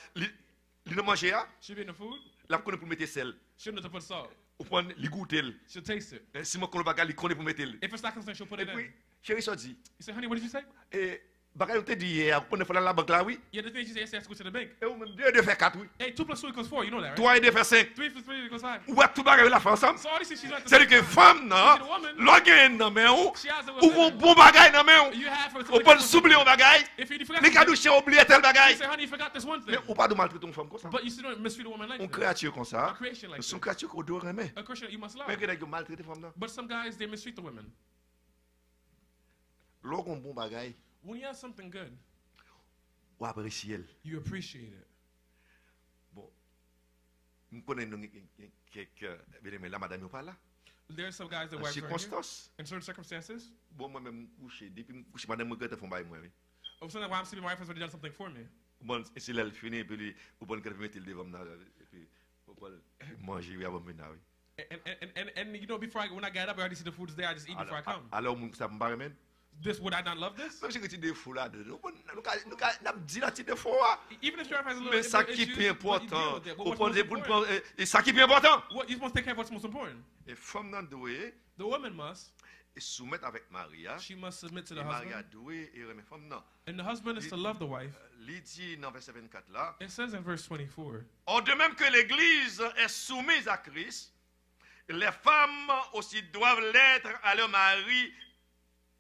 il manger, She'll be in the food, la connaît pour mettre sel. she'll know to put salt. Vous prenez, il goûte. She'll taste it. Si moi, le bagage, il connaît pour mettre. If it's not constant, she'll put Et it puis, in. chérie, ça dit, You say, honey, what did you say? et bagage, on te dit hier, on est fait la banque là, oui. Yeah, the thing she said, yes, I have to go to the bank. Et ou même 2 de faire 4, oui. Hey, 2 plus 2 equals 4, you know that, right? 3 et 2 faire 5. 3 plus 3 equals 5. Ou à tout bagage, la fait ensemble. So all these things she's at the C'est-à-dire same que time. femme, non, She's a woman. l'organe dans main, ou She has it ou within un her. bon bagage dans main, You have her. ou pas s'oublier un bagage. If you forgot Les something, cadeaux, chez oublier tel you bagage. say, honey, you forgot this one thing. Mais ou pas de maltraiter une femme comme ça. But you still don't mistreat a woman like Une this. créature comme ça, A creation like c'est une this. créature qu'on doit aimer. A Christian you must love. Mais que les maltraiter femme là. But some guys, they mistreat the women. Lorsqu'on bon bagage, When you have something good, ou apprécier. you appreciate it. Bon, nous connaissons quelques, mais la madame n'est pas là. There's some guys that En wives are here. circonstance, In certain circumstances, bon, moi-même, couché, depuis que je couche, madame me regrette font bail moi, oui. or something while I'm sleeping, my wife has already done something for me. Bon, et c'est là, elle finit, et puis, au bon, qu'elle mettre le devant, et puis, au bon, manger, oui, avant maintenant, oui. And you know, when I get up, I already see the food's there. I just eat before I come. Alors, ça me paraît même. Would I not love this? Même si tu des fous là, nous avons dit là, tu des fois. Even if your wife has a little Mais ça bit qui issues, est but you deal important, with it. But au what's point most de important? et ça qui est important. What you're supposed to take care of what's most important. Et femme nan doué, The woman must. et soumettre avec Maria. She must submit to the Et Maria husband, doué et remet femme nan. and the husband is to love the wife. Il dit dans verset 24 là. It says in verse 24. Or de même que l'Église est soumise à Christ, les femmes aussi doivent l'être à leur mari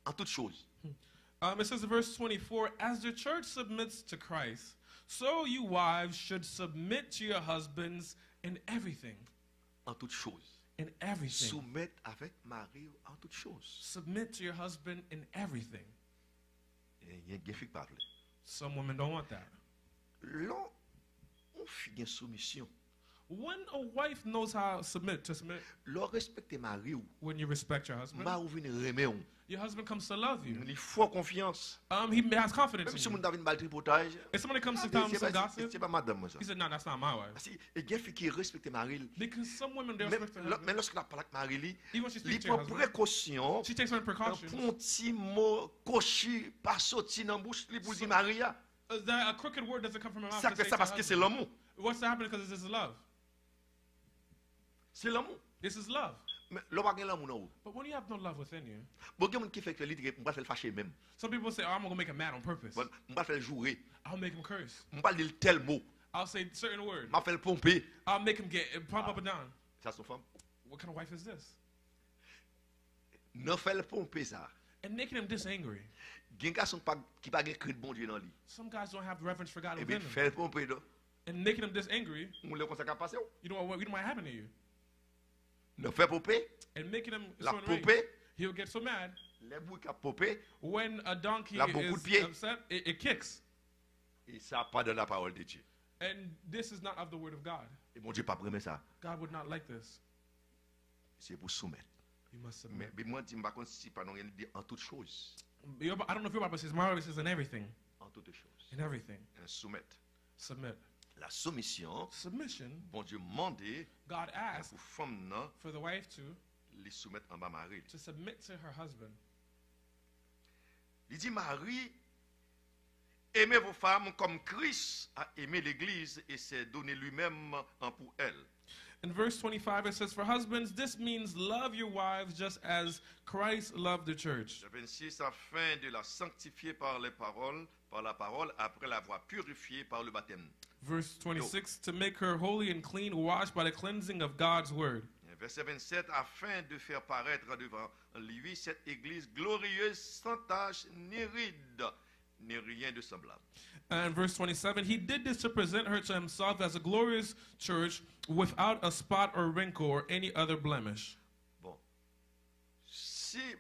en toutes choses. It says in verse 24, as the church submits to Christ, so you wives should submit to your husbands in everything. En toutes choses. In everything. Soumettre avec Marie en toutes choses. Submit to your husband in everything. Et il y a une fille qui parle. Some women don't want that. Là, on fait une soumission. When a wife knows how to submit, Là, respecter Marie, when you respect your husband, Marie vient remettre. your husband comes to love you. Il faut confiance. He has confidence Même si in on you. a une balle tripotage. If somebody comes to tell him some gossip, C'est pas madame moi ça. he said, no, that's not my wife. Parce que il y a une fille qui respecte Marie. Because some women, they Mais respect their husband. lorsqu'elle parle avec Marie, Even when she il speaks to your prend husband, précaution. she takes certain Un precautions. petit mot cochu pas sorti dans la bouche pour dire Maria. That a crooked word doesn't come from her mouth. Ça to fait say ça to parce her que c'est husband. l'amour. What's happening? Because this is love. C'est l'amour. This is love. Mais l'homme a l'amour non. But when you have no love within you, Bon, il y a des gens qui font que l'idée, on va faire le fâcher même. some people say, oh, I'm going to make him mad on purpose. Bon, on va faire le jouer. I'll make him curse. On va dire tel mot. I'll say certain words. On va faire le pomper. I'll make him get pump up and down. Ça, c'est une femme. What kind of wife is this? Non, fait le pomper ça. And making him this angry. Il y a des garçons qui n'ont pas de crainte de bon Dieu dans lui. Some guys don't have reverence for God Et bien, within them. fait le pomper, And making him this angry, on le consacre à passer. you know what happened to you? Non, fait pomper. And making him La so enraged, pomper. he'll get so mad. Les bouts qui a popé. When a donkey La beaucoup de pieds. is upset, it kicks. Et ça n'a pas de la parole de Dieu. And this is not of the word of God. Et mon Dieu n'a pas permis ça. God would not like this. C'est pour soumettre. You must Mais submit. moi, je ne sais pas si pas non, il dit en toutes choses. I don't know if your Bible says, my Bible says in everything. En toutes choses. In everything. Soumettre. Submit. La soumission, Submission, bon Dieu demandé God asked pour femme non, for the wife to les soumettre en bas Marie. submit to her husband. Il dit Marie, aimez vos femmes comme Christ a aimé l'Église et s'est donné lui-même en pour elle. In verse 25, it says, for husbands, this means love your wives just as Christ loved the church. Le 26, afin de la sanctifier par la parole, après l'avoir purifiée par le baptême. Verse 26, to make her holy and clean, washed by the cleansing of God's word. Verset 27, afin de faire paraître devant lui cette église glorieuse, sans tache, ni ride, ni rien de semblable. And verse 27, he did this to present her to himself as a glorious church without a spot or wrinkle or any other blemish. Bon, si,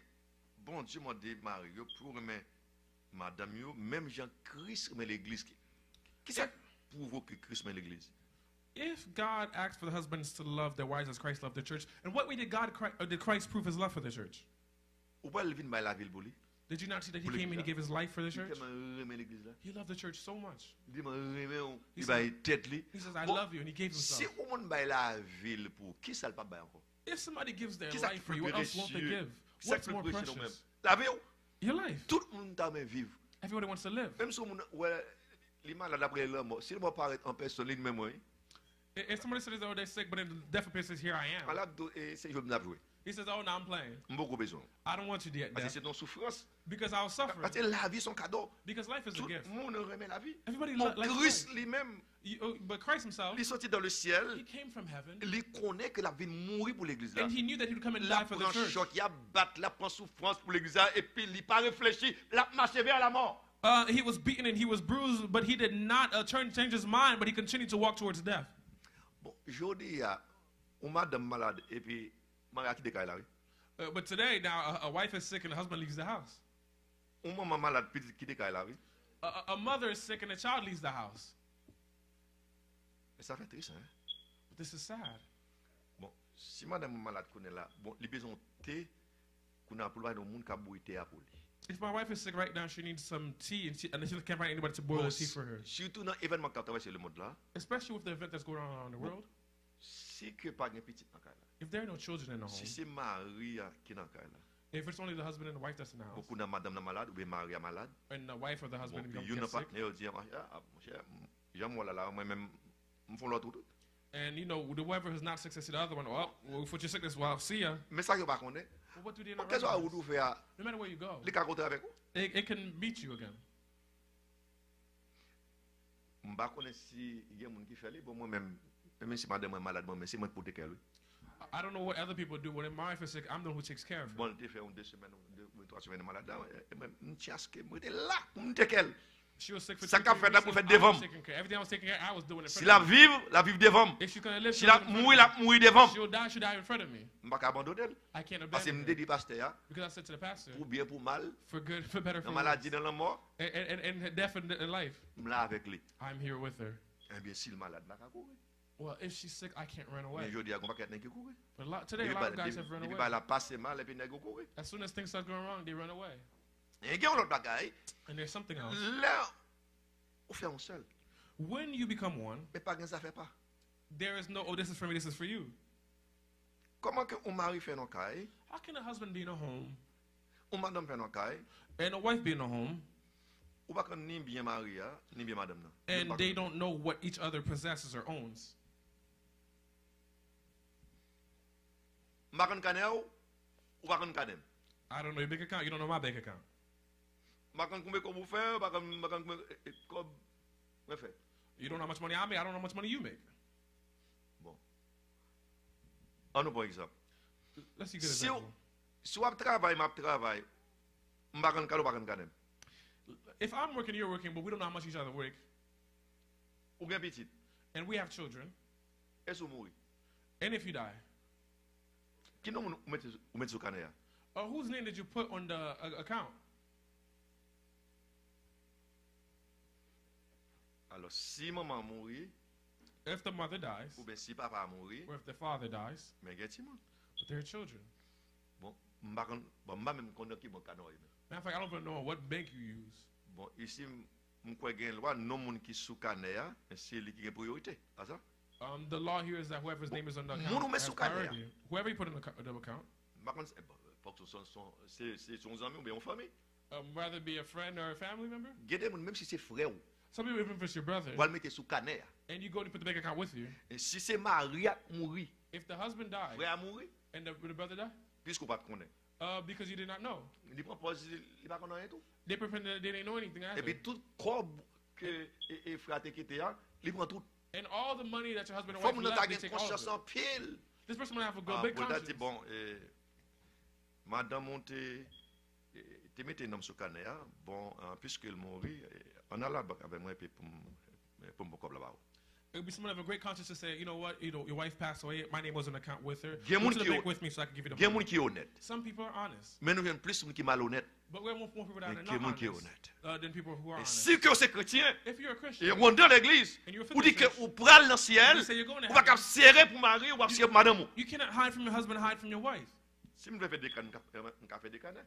bon Dieu m'a dit, Marie, pour remettre madame, même Jean-Christ remet l'église. Qui ça provoque que Christ met l'église? If God asked for the husbands to love their wives as Christ loved the church, in what way did Christ prove his love for the church? Ou pas il vient by la ville pour lui? Did you not see that he came and he gave his life for the church? Il remet l'église là. He loved the church so much. Il dit remet He il says- va tête lui. He says, I Bon, love you, and he gave Si himself. on by la ville pour qui ça le pas bail encore? If somebody gives their Qui ça qui life for peut you, what else won't they précieux? give? Qui ça What's qui more peut précieux nous même? precious? La vie, Your life. tout le monde t'a même vivre. Everybody wants to live. Même si on ouais, les malades après la mort, si le mort paraît en personne lui même oui. If somebody says, oh, they're sick, but in the death of says, here I am. Malade c'est je me jouer. He says, oh, now I'm playing. Beaucoup besoin. I don't want you to get Parce que death c'est une souffrance. because I was suffering. Parce que la vie son cadeau. Because life is a Tout gift. le monde remet la vie. Everybody Mon likes Christ life. lui-même, But Christ himself, il est sorti dans le ciel, he came from heaven, il connaît que la vie mourir pour l'église là. and he knew that he would come and La die for the prend church. choc, il a battu, la prend souffrance pour l'église là, et puis il pas réfléchi, il a marché vers la mort. He was beaten and he was bruised, but he did not change his mind, but he continued to walk towards death. Bon, aujourd'hui, on madame malade, et puis, Maria qui décaille là, oui. But today, now, a wife is sick and the husband leaves the house. On maman malade, petit qui décaille là, oui. A mother is sick and a child leaves the house. Et ça fait triste, hein. But this is sad. Bon, si madame malade connaît là, bon, les besoins thé, qu'on a pour le monde qui a boire thé à pour lui. If my wife is sick right now, she needs some tea, and she can't find anybody to boil Bon, the tea for her. surtout dans l'événement qui a traversé le monde là, Especially with the event that's going on around the world. si que pas de petit dans le cas là, If there are no children in the si home, c'est Maria qui est dans le cas là, if it's only the husband and the wife that's in the house, beaucoup de madame malade, ou bien Maria malade, and the wife or the bon, husband puis gets il n'a pas, sick, il dit, mon cher, j'aime moi là, moi-même, me font l'autre tout. and you know, whoever has not successful the other one, well, for your sickness, well, see ya. Mais ça, je pas connaît. Well, what do they not Qu'est-ce que recognize? vous faire? No matter where you go, Les cas contre avec vous. it can meet you again. Je ne sais pas si il y a des gens qui font ça. Bon, moi-même, même si madame est malade, moi, c'est moi pour te care. I don't know what other people do. When my wife is sick, I'm the one who takes care of her. Bon, tu fais 2 semaines, 2 ou 3 semaines malade. Je tiens à ce que moi, j'étais là pour me te care. She was sick for Ça 2 qu'a fait là pour faire I devant. was taking care. Everything I was taking care, I was doing it. Si la vive devant. If she's gonna live, Si she'll la live in front mourir, of la me. mourir devant. She'll die in front of me. Je ne vais pas abandonner. I can't Parce que je abandon me her. dis pasteur, Because I said to the pastor, pour bien, pour mal, for good, for better, dans for la maladie, worse, dans la mort, and death and life, je suis là avec lui. I'm here with her. Eh bien, si le malade, je ne vais pas courir. Well, if she's sick, I can't run Mais away. je dis à qu'on va quelqu'un qui courir. But today, a lot of guys have run Il away. va la passer mal et puis il courir. As soon as things start going wrong, they run away. Et il y a un autre bagaille. And there's something else. Là, on fait un seul. When you become one, Mais pas que ça fait pas. there is no, oh, this is for me, this is for you. Comment que un mari fait un caille, How can a husband be in a home un madame fait un caille, and a wife be in a home ou pas que ni bien mari, ni bien madame. and they don't know what each other possesses or owns? Makan kanel ou pas kanem. I don't know your bank account. You don't know my bank account. Makan combien comme vous faites, makan comme me fait. You don't know how much money I make. I don't know how much money you make. Bon. On nous prend exemple. Let's see a good Si example. si on travaille, m'a travaille. Makan kanel ou pas kanem. If I'm working, you're working, but we don't know how much each other work, Ou bien petit. and we have children, Est-ce que vous mourrez? and if you die, Qui nous met sur kanel? whose name did you put on the account? Alors, si maman mourit, If the mother dies, ou bien si papa mourit, or if the father dies, mais get moun. but they're children. Bon, m'a même connaît qui bon kanel. Matter of fact, I don't even know what bank you use. Bon, ici, je crois qu'il y a une loi, non moun qui sous kanel, c'est lui qui a priorité. Ah ça? The law here is that whoever's name is on the Moun account ou met has sou kanel. priority. Whoever you put in the account, Par contre, c'est son ami ou bien en famille. whether it be a friend or a family member, Gede moun, même si c'est frère ou, some people even if it's your brother, ou le mettre sous kanel. and you go and put the bank account with you. Et si c'est mari a mouri, If the husband dies frère a mouri, and the brother dies, puisqu'on pas connaît. because you did not know, Il prend pas, il pas connaît rien tout. they pretend that they didn't know anything Et either. puis tout corps que et frère te quitté, il prend tout. And all the money that your husband and Faut wife moun left, ta they gen take all of conscience it. en pile. This person might have a good Ah, big pour conscience. dire bon, madame monte te mette nom sur kanel, bon, puisque il mourit, on a là avec moi puis pour me comme là-bas. It would be someone of a great conscience to say, you know what, your wife passed away. My name wasn't an account with her. Gen Go moun to the ki bank yo- with me so I can give you the Gen money. moun ki honnête. Some people are honest, Mais nous avons plus moun ki malhonnête. but we're more people that are Mais not gen moun ki honest honnête. than people who are Et honest. si que vous êtes chrétien, If you're a et Christian, vous dans l'église, And you're a vous dites que church. vous prenez dans le ciel, You say you're going to vous ne pouvez pas heaven. serrer pour mari ou pas serrer pour madame. ou. you cannot hide from your husband, hide from your wife. Si vous faites des cannes, vous faites des cannes.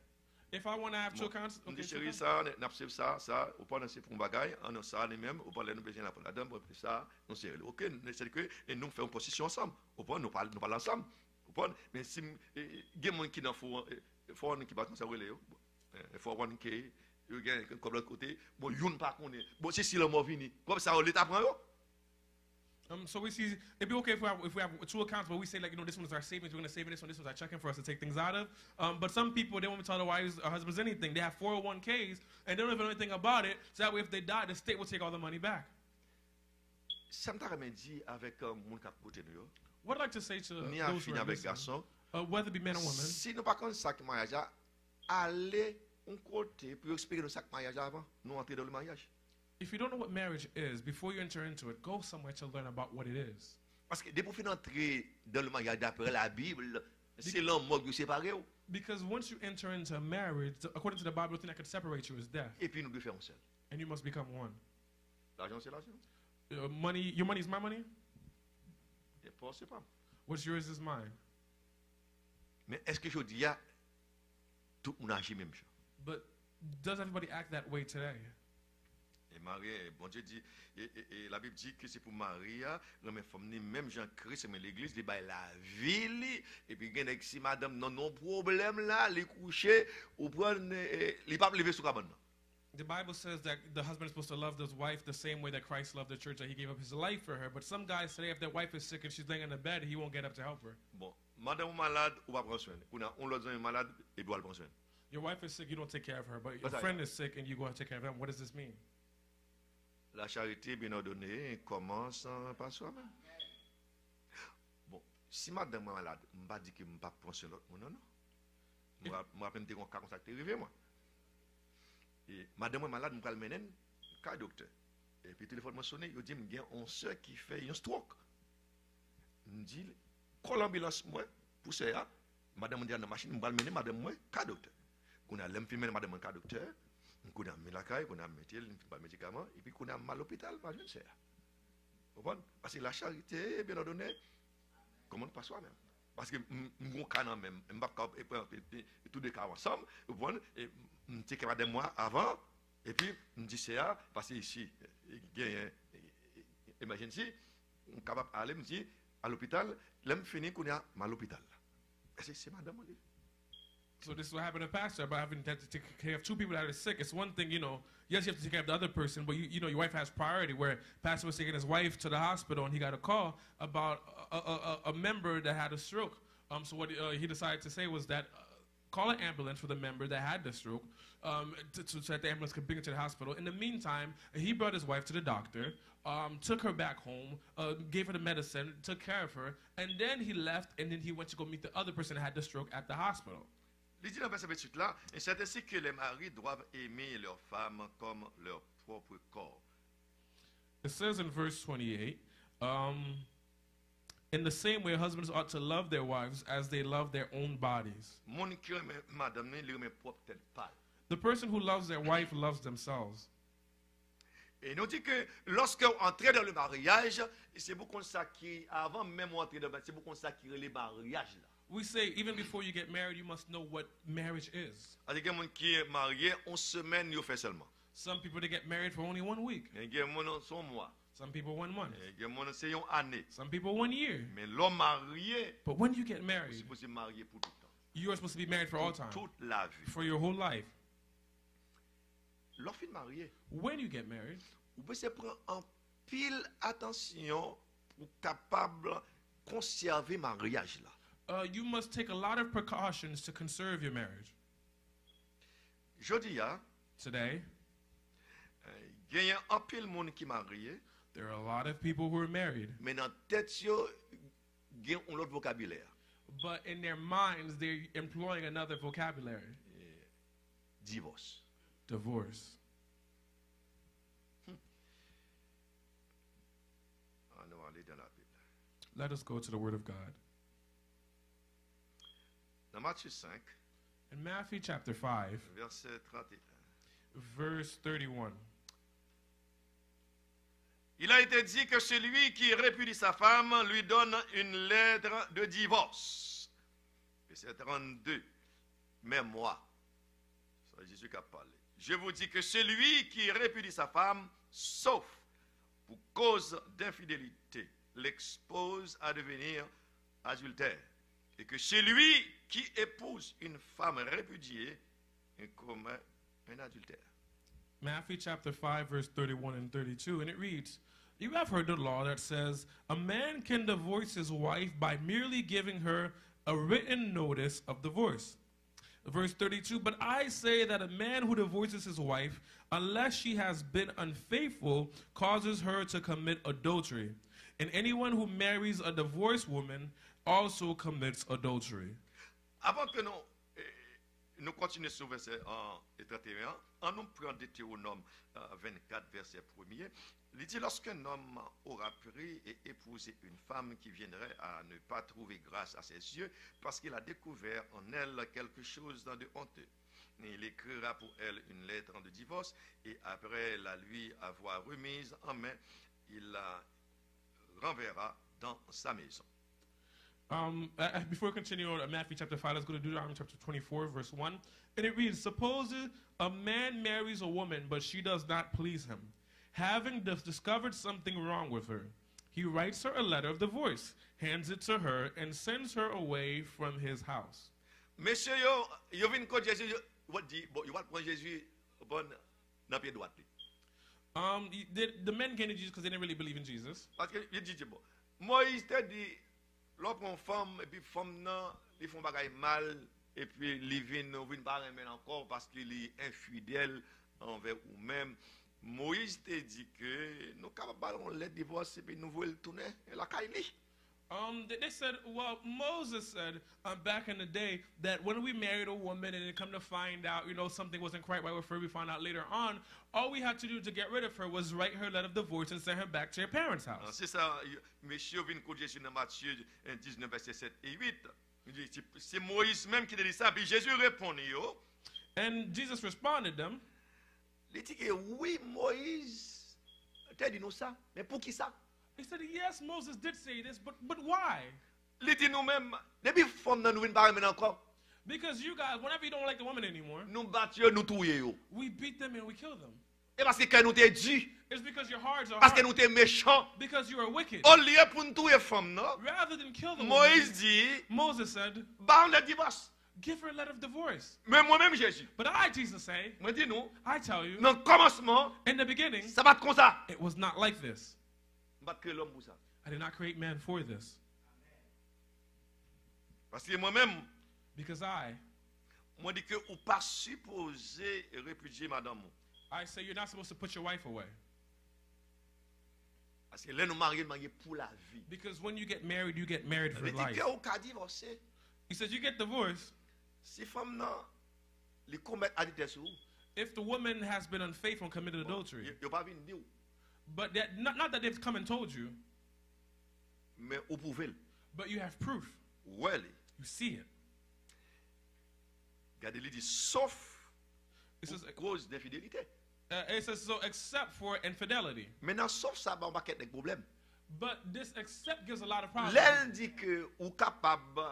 If I want to have two accounts, On okay, dit two chérie, accounts. ça, n'a pas ça, ou pas c'est pour un bagage, on a ça nous-mêmes, ou pas nous besoin la la dame, ça, nous c'est OK, c'est que et nous faisons une position ensemble. Ou pas nous parlons ensemble. Ou pas mais si gen monde qui dans faut qui pas comme ça relé yo. Faut one qui yo gen comme l'autre côté, bon youn pas connaît. Bon c'est si le mot vini. Comme ça l'état prend yo. So we see it'd be okay if we have two accounts, but we say like this one is our savings, we're gonna save in this one's our checking for us to take things out of. But some people they won't tell their wives or husbands anything. They have 401ks and they don't even know anything about it. So that way, if they die, the state will take all the money back. Ça me t'a dit avec monde qui côté nous yo. What I'd like to say to Ni à those who fin are avec listening, garçon. whether it be men or women, Si nous pas connaît ça que mariage aller un côté pour expliquer nous ça que mariage avant, nous entrer dans le mariage. if you don't know what marriage is, before you enter into it, go somewhere to learn about what it is. Parce que dès pour finir entrer dans le mariage d'après la Bible, c'est l'homme mort qui séparé. Because once you enter into a marriage, according to the Bible, the thing that could separate you is death, Et puis nous devons faire un seul. and you must become one. L'argent, c'est l'argent. Your money is my money. Et pas, c'est pas. What's yours is mine. Mais est-ce que je dis, tout le monde agit même chose? But does everybody act that way today? Et Marie, bon Dieu dit, et la Bible dit que c'est pour Marie, mais femme ni même Jean-Christ, mais l'église, il bail la ville, et puis si madame non problème là, les coucher, ou prendre, les pas lever sur cabane. The Bible says that the husband is supposed to love his wife the same way that Christ loved the church, that he gave up his life for her. But some guys today, if their wife is sick and she's laying in the bed, he won't get up to help her. Bon, madame malade, ou pas prendre soin. On l'a dit malade, et doit le prendre soin. Your wife is sick, you don't take care of her, but your What's that? friend is sick and you go and take care of them. What does this mean? La charité bien ordonnée commence par soi-même. Bon, si madame est malade, je ne vais pas dire que je ne vais pas prendre soin de l'autre. Non, non. Je me rappelle que cas comme ça qui est arrivé, moi. Et madame est malade, je vais le mener au docteur. Et puis, le téléphone m'a sonné, il dit, il y a une soeur qui fait un stroke. Je dis, call l'ambulance, moi, pour ça. Madame dit dans la machine, je vais le mener, madame, moi, au docteur. On a l'imprimer madame au docteur. On a mis la caille, on a mis le médicament, et puis on a mal à l'hôpital, pas je sais. Parce que la charité, bien ordonnée, comment pas soi-même. Parce que nous avons même, et tous les cas ensemble, et nous avons des mois avant, et puis nous disons ça, parce que ici, imagine si, on est capable d'aller à l'hôpital, l'homme finit qu'on a mal à l'hôpital. C'est madame. So this is what happened to Pastor about having to take care of two people that are sick. It's one thing, yes, you have to take care of the other person, but you know your wife has priority. Where Pastor was taking his wife to the hospital, and he got a call about a member that had a stroke. So what he decided to say was that call an ambulance for the member that had the stroke, so that the ambulance could bring her to the hospital. In the meantime, he brought his wife to the doctor, took her back home, gave her the medicine, took care of her, and then he left, and then he went to go meet the other person that had the stroke at the hospital. Il dit dans le verset 28 là, et c'est ainsi que les maris doivent aimer leurs femmes comme leur propre corps. It says in verse 28, in the same way, husbands ought to love their wives as they love their own bodies. Mon qui aime madame, il aime propre tête pâle. The person who loves their wife loves themselves. Et nous dit que lorsque on entre dans le mariage, c'est beaucoup ça qui, avant même d'entrer dans le mariage, c'est beaucoup ça qui est le mariage là. We say, even before you get married, you must know what marriage is. Il y a des gens qui sont mariés, 11 semaines, ils font seulement. Some people, they get married for only 1 week. Il y a des gens qui sont mois. Some people 1 month. Il y a des gens qui sont une année. Some people 1 year. Mais l'homme marié, But when you get c'est married, supposé marier pour tout le temps. you are supposed to be married for all time, Toute la vie. for your whole life. Lorsqu'il est marié, When you get married, vous pouvez prendre en pile attention pour capable conserver le mariage là. you must take a lot of precautions to conserve your marriage. Je dis, Today, il y a un pile de monde qui est marié, there are a lot of people who are married, mais dans la tête, il y a un autre vocabulaire. but in their minds, they're employing another vocabulary. Divorce. Divorce. Let us go to the Word of God. Dans Matthieu 5, In Matthew chapter 5, verset 31. verse 31. Il a été dit que celui qui répudie sa femme lui donne une lettre de divorce. Verset 32. Mais moi, c'est Jésus qui a parlé. Je vous dis que celui qui répudie sa femme, sauf pour cause d'infidélité, l'expose à devenir adultère. Et que celui qui épouse une femme répudiée commet un adultère. Matthew chapter 5, verse 31 and 32, and it reads, You have heard the law that says, a man can divorce his wife by merely giving her a written notice of divorce. Verse 32, But I say that a man who divorces his wife, unless she has been unfaithful, causes her to commit adultery. And anyone who marries a divorced woman also commits adultery. Avant que nous continuions sur verset 31, en nous prenant Deutéronome 24, verset 1er, il dit, lorsqu'un homme aura pris et épousé une femme qui viendrait à ne pas trouver grâce à ses yeux, parce qu'il a découvert en elle quelque chose de honteux, il écrira pour elle une lettre de divorce, et après la lui avoir remise en main, il la renverra dans sa maison. Before we continue on Matthew chapter 5, let's go to Deuteronomy chapter 24, verse 1. And it reads, Suppose a man marries a woman, but she does not please him. Having discovered something wrong with her, he writes her a letter of divorce, hands it to her, and sends her away from his house. Monsieur, yo vin ko Jésus, yo dit, bon, yo va prendre Jésus bon dans pied droit. The men came to Jesus because they didn't really believe in Jesus. Parce que il dit bon, Moïse te dit l'autre une femme et puis femme nan, ils font bagaille mal et puis ils viennent pas remettre encore parce qu'il est infidèle envers vous-même. Moïse te dit que nous capables de divorcer et puis nous voulons le tourner la caille. They said, well, Moses said back in the day that when we married a woman and then come to find out, something wasn't quite right with her, we found out later on, all we had to do to get rid of her was write her a letter of divorce and send her back to her parents' house. C'est ça, monsieur vient de Jésus dans Matthieu 19, verset 7 et 8. C'est Moïse même qui dit ça, puis Jésus répond. And Jesus responded them. Il dit que oui, Moïse t'a dit nous ça, mais pour qui ça? He said, yes, Moses did say this, but why? Il dit nous-mêmes, depuis femme nous ne pas encore. Because you guys, whenever you don't like the woman anymore, nous battions, nous tuons. We beat them and we kill them. Et parce que nous t'es dit. It's because your hearts are parce que hard. nous t'es méchants. Because you are wicked. Au lieu pour nous tuer femme, non? Rather than kill the Moïse woman, dit, Moses said, bah le divorce. Give her a letter of divorce. Mais moi-même Jésus. But I, Jesus say, moi dis nous. I tell you, dans le commencement, in the beginning, ça va être comme ça. It was not like this. I did not create man for this. Parce que moi-même, because moi dis que ou pas supposé répudier madame. I say you're not supposed to put your wife away. Parce que là nous mariés pour la vie. Because when you get married for life. Il dit que divorcer. He says you get divorced. Si femme non, li commet adultère sur. If the woman has been unfaithful and committed adultery. Yo pas vinn dire. But that, not that they've come and told you. Mais vous pouvez. But you have proof. Well, you see it. Regardez, il dit sauf cause d'infidélité. It says so except for infidelity. Maintenant sauf ça on va avoir des problèmes. But this except gives a lot of problems. L'elle dit que ou capable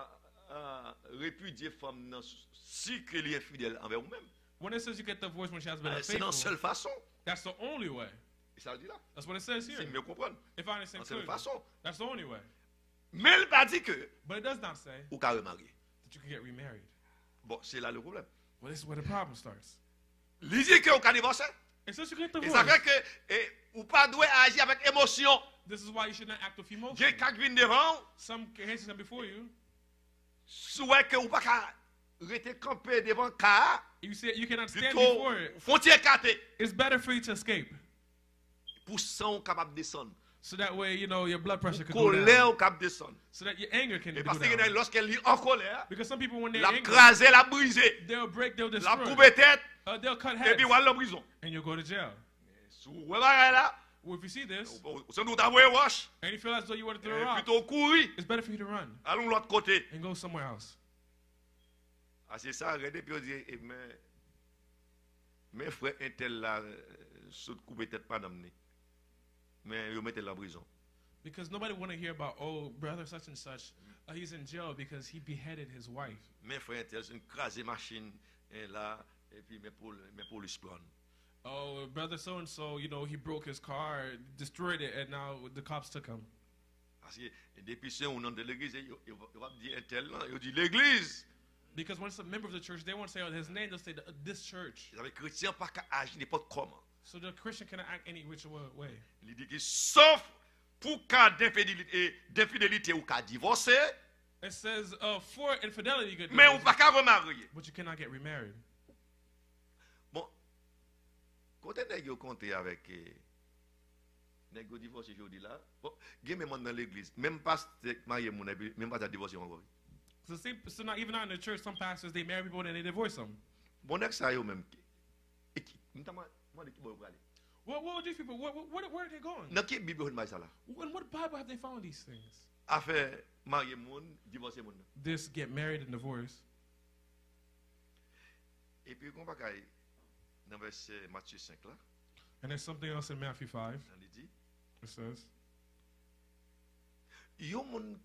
répudier femme si qu'elle est infidèle envers vous-même. When it says you get divorced when she has been unfaithful. C'est la seule façon. That's the only way. Ça dit là. That's what it says here. Si mieux comprendre. If I understand clearly, that's the only way. Mais elle pas dit que. But it does not say. Ou qu'à remarier. That you can get remarried. Bon, c'est là le problème. Well, this is where the problem starts. Il dit que ou qu'à divorcer. It says you get divorced. Et ça fait que ou pas doit agir avec émotion. This is why you should not act with emotion. Dieu qui vient devant. Some cases come before you. Souhait que ou pas qu'à rester campé devant car. You say you cannot stand before it. Frontière écartée. It's better for you to escape. Pour sang capable descendre. So that way, your blood pressure can go down. So that your anger can go down. Because some people, when they're angry, they'll break, they'll destroy. They'll cut heads. And you'll go to jail. Well, if you see this, C'est nous t'envoyer wash. and you feel as though you want to throw a rock, Plutôt courir. it's better for you to run Allons de l'autre côté. and go somewhere else. Ah, c'est ça, regardez, puis on dit, mes frères intel là, saute couper tête pas d'amener. Mais ils mettent en prison. Because nobody want to hear about, oh, brother such and such, he's in jail because he beheaded his wife. Mes frères intel, c'est une crasée machine là, et puis mes police prennent. Oh, brother so and so, you know, he broke his car, destroyed it, and now the cops took him. Parce que depuis c'est un nom de l'église, il va dire intel là, il dit l'église. Because when it's a member of the church, they won't say, oh, his name, they'll say this church. Les chrétiens pas qu'à agir n'importe comment. So the Christian cannot act any which way. Il dit que sauf pour cas d'infidélité ou cas divorcé, It says, for infidelity, good mais on news, pas qu'à remarier. but you cannot get remarried. Bon, quand nèg yo compté avec nèg yo divorcé aujourd'hui là, bon, gen même dans l'église, même pas marié mon même pas divorcé encore. So not even not in the church, some pastors, they marry people and they divorce them. Bon nèg ça yo même moi de qui boy aller. What are these people, where are they going? Dans quelle Bible on ça là? In what Bible have they found these things? Affaire marié mon, divorcé mon. This get married and divorce. Et puis on va cailler dans verset Matthieu 5 là, And there's something else in Matthew 5. on dit It says, yo mon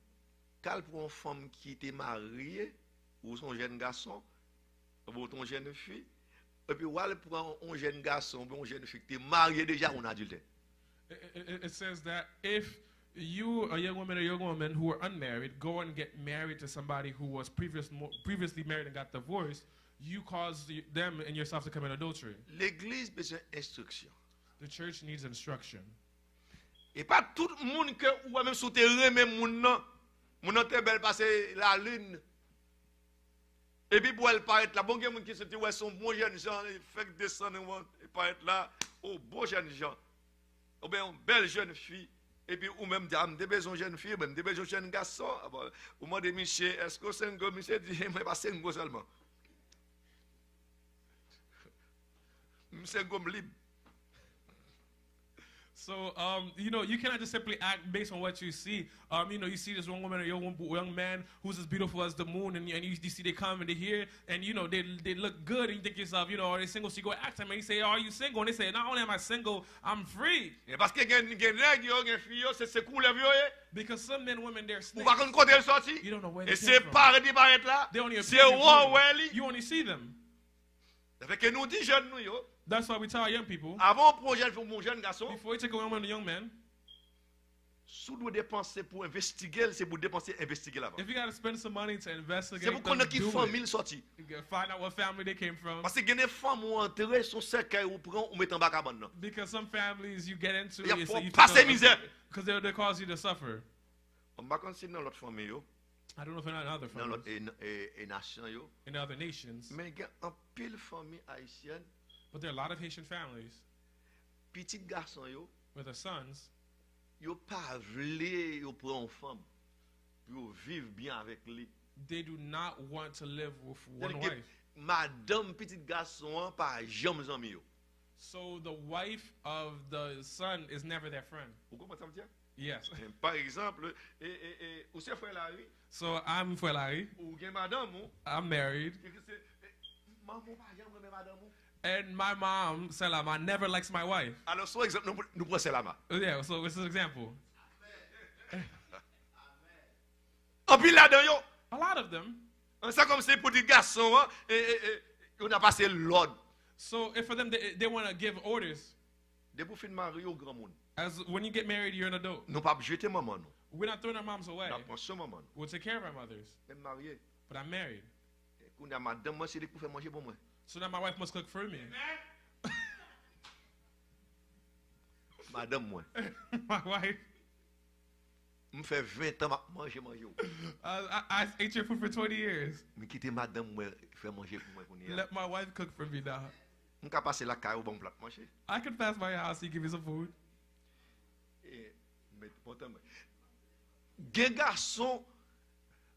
cal pour une femme qui était mariée ou son jeune garçon ou ton jeune fille et puis ou elle prend un jeune garçon ou une jeune fille qui est mariée déjà ou un adulte. it says that if you, a young woman or young woman who are unmarried, go and get married to somebody who was previously married and got divorced, you cause them and yourself to commit adultery. L'église besoin d'instruction. The church needs instruction. Et pas tout le monde que ou même sous terrain même mon nan te belle passer la lune. Et puis pour elle paraître là, bon gen moun qui se dit ouais son bon jeune gens, il fait descendre et paraître là, oh bon jeune gens. Ou bien une belle jeune fille. Et puis ou même dame des besoin jeune fille, même des besoin jeune garçon. Au moins de Michel, est-ce que c'est un gars Michel dit moi pas c'est un gars seulement. C'est un gars libre. So, you know, you cannot just simply act based on what you see. You know, you see this young woman or young man who's as beautiful as the moon, and you see they come and they hear, and, you know, they look good, and you think to yourself, you know, are they single? So you go ask them, and you say, are you single? And they say, not only am I single, I'm free. Parce que gen nèg yo gen fille yo c'est cool vieux. Because some men and women, they're Ou snakes. pas qu'on côté sorti. You don't know where they Et came c'est from. pas de paraître là. They only C'est appear ouais before li. you only see them. Ça fait que nous dit jeunes nous yo, That's why we tell our young people, avant projet pour mon jeune garçon, before you take a woman and a young man, sous doit dépenser pour investiguer, c'est pour dépenser investiguer là-bas. if you got to spend some money to investigate C'est pour them, connaître qui do famille it. sorti. You gotta find out what family they came from. Parce que gen des femmes ou enterrer son cercueil ou prend ou met en bas cabane non. Because some families you get into, Il you faut you passer misère. because they cause you to suffer. On va continuer dans l'autre famille yo, I don't know if in other dans l'autre families, nation yo, in other nations, mais gen un pile famille haïtienne, but there are a lot of Haitian families petit garçon yo, where the sons, yo pas vle yo prend une femme pour vivre bien avec lui. they do not want to live with one C'est-à-dire que wife. madame petit garçon pas jamais ami yo. So the wife of the son is never their friend. Vous comprenez ça me dire? Yes. Par exemple, ou c'est frère Larry, So I'm Fuelari. ou gen madame ou, I'm married. maman pas jamais aimer madame ou. And my mom, Selama, never likes my wife. Alors, soit exemple, nous prenons cela là. Yeah, so this is an example. En pile là-dedans, yo, A lot of them. c'est comme si pour des garçons, on a passé l'ordre. So if for them, they want to give orders. Dès que vous faites marier au grand monde, As when you get married, you're an adult. nous pas jeter maman nous. We're not throwing our moms away. Nous prenons son maman. We'll take care of our mothers. Même marié. But I'm married. Quand on a madame, moi, c'est lui pour faire manger pour moi. So now my wife must cook for me. Madame, moi, My wife. me fait 20 ans à manger. I ate your food for 20 years. Me quitter madame, moi, faire manger pour moi. Let my wife cook for me now. On peut passer la caille au bon plat manger. I can pass by your house, you give me some food. Mais pourtant, gen garçon,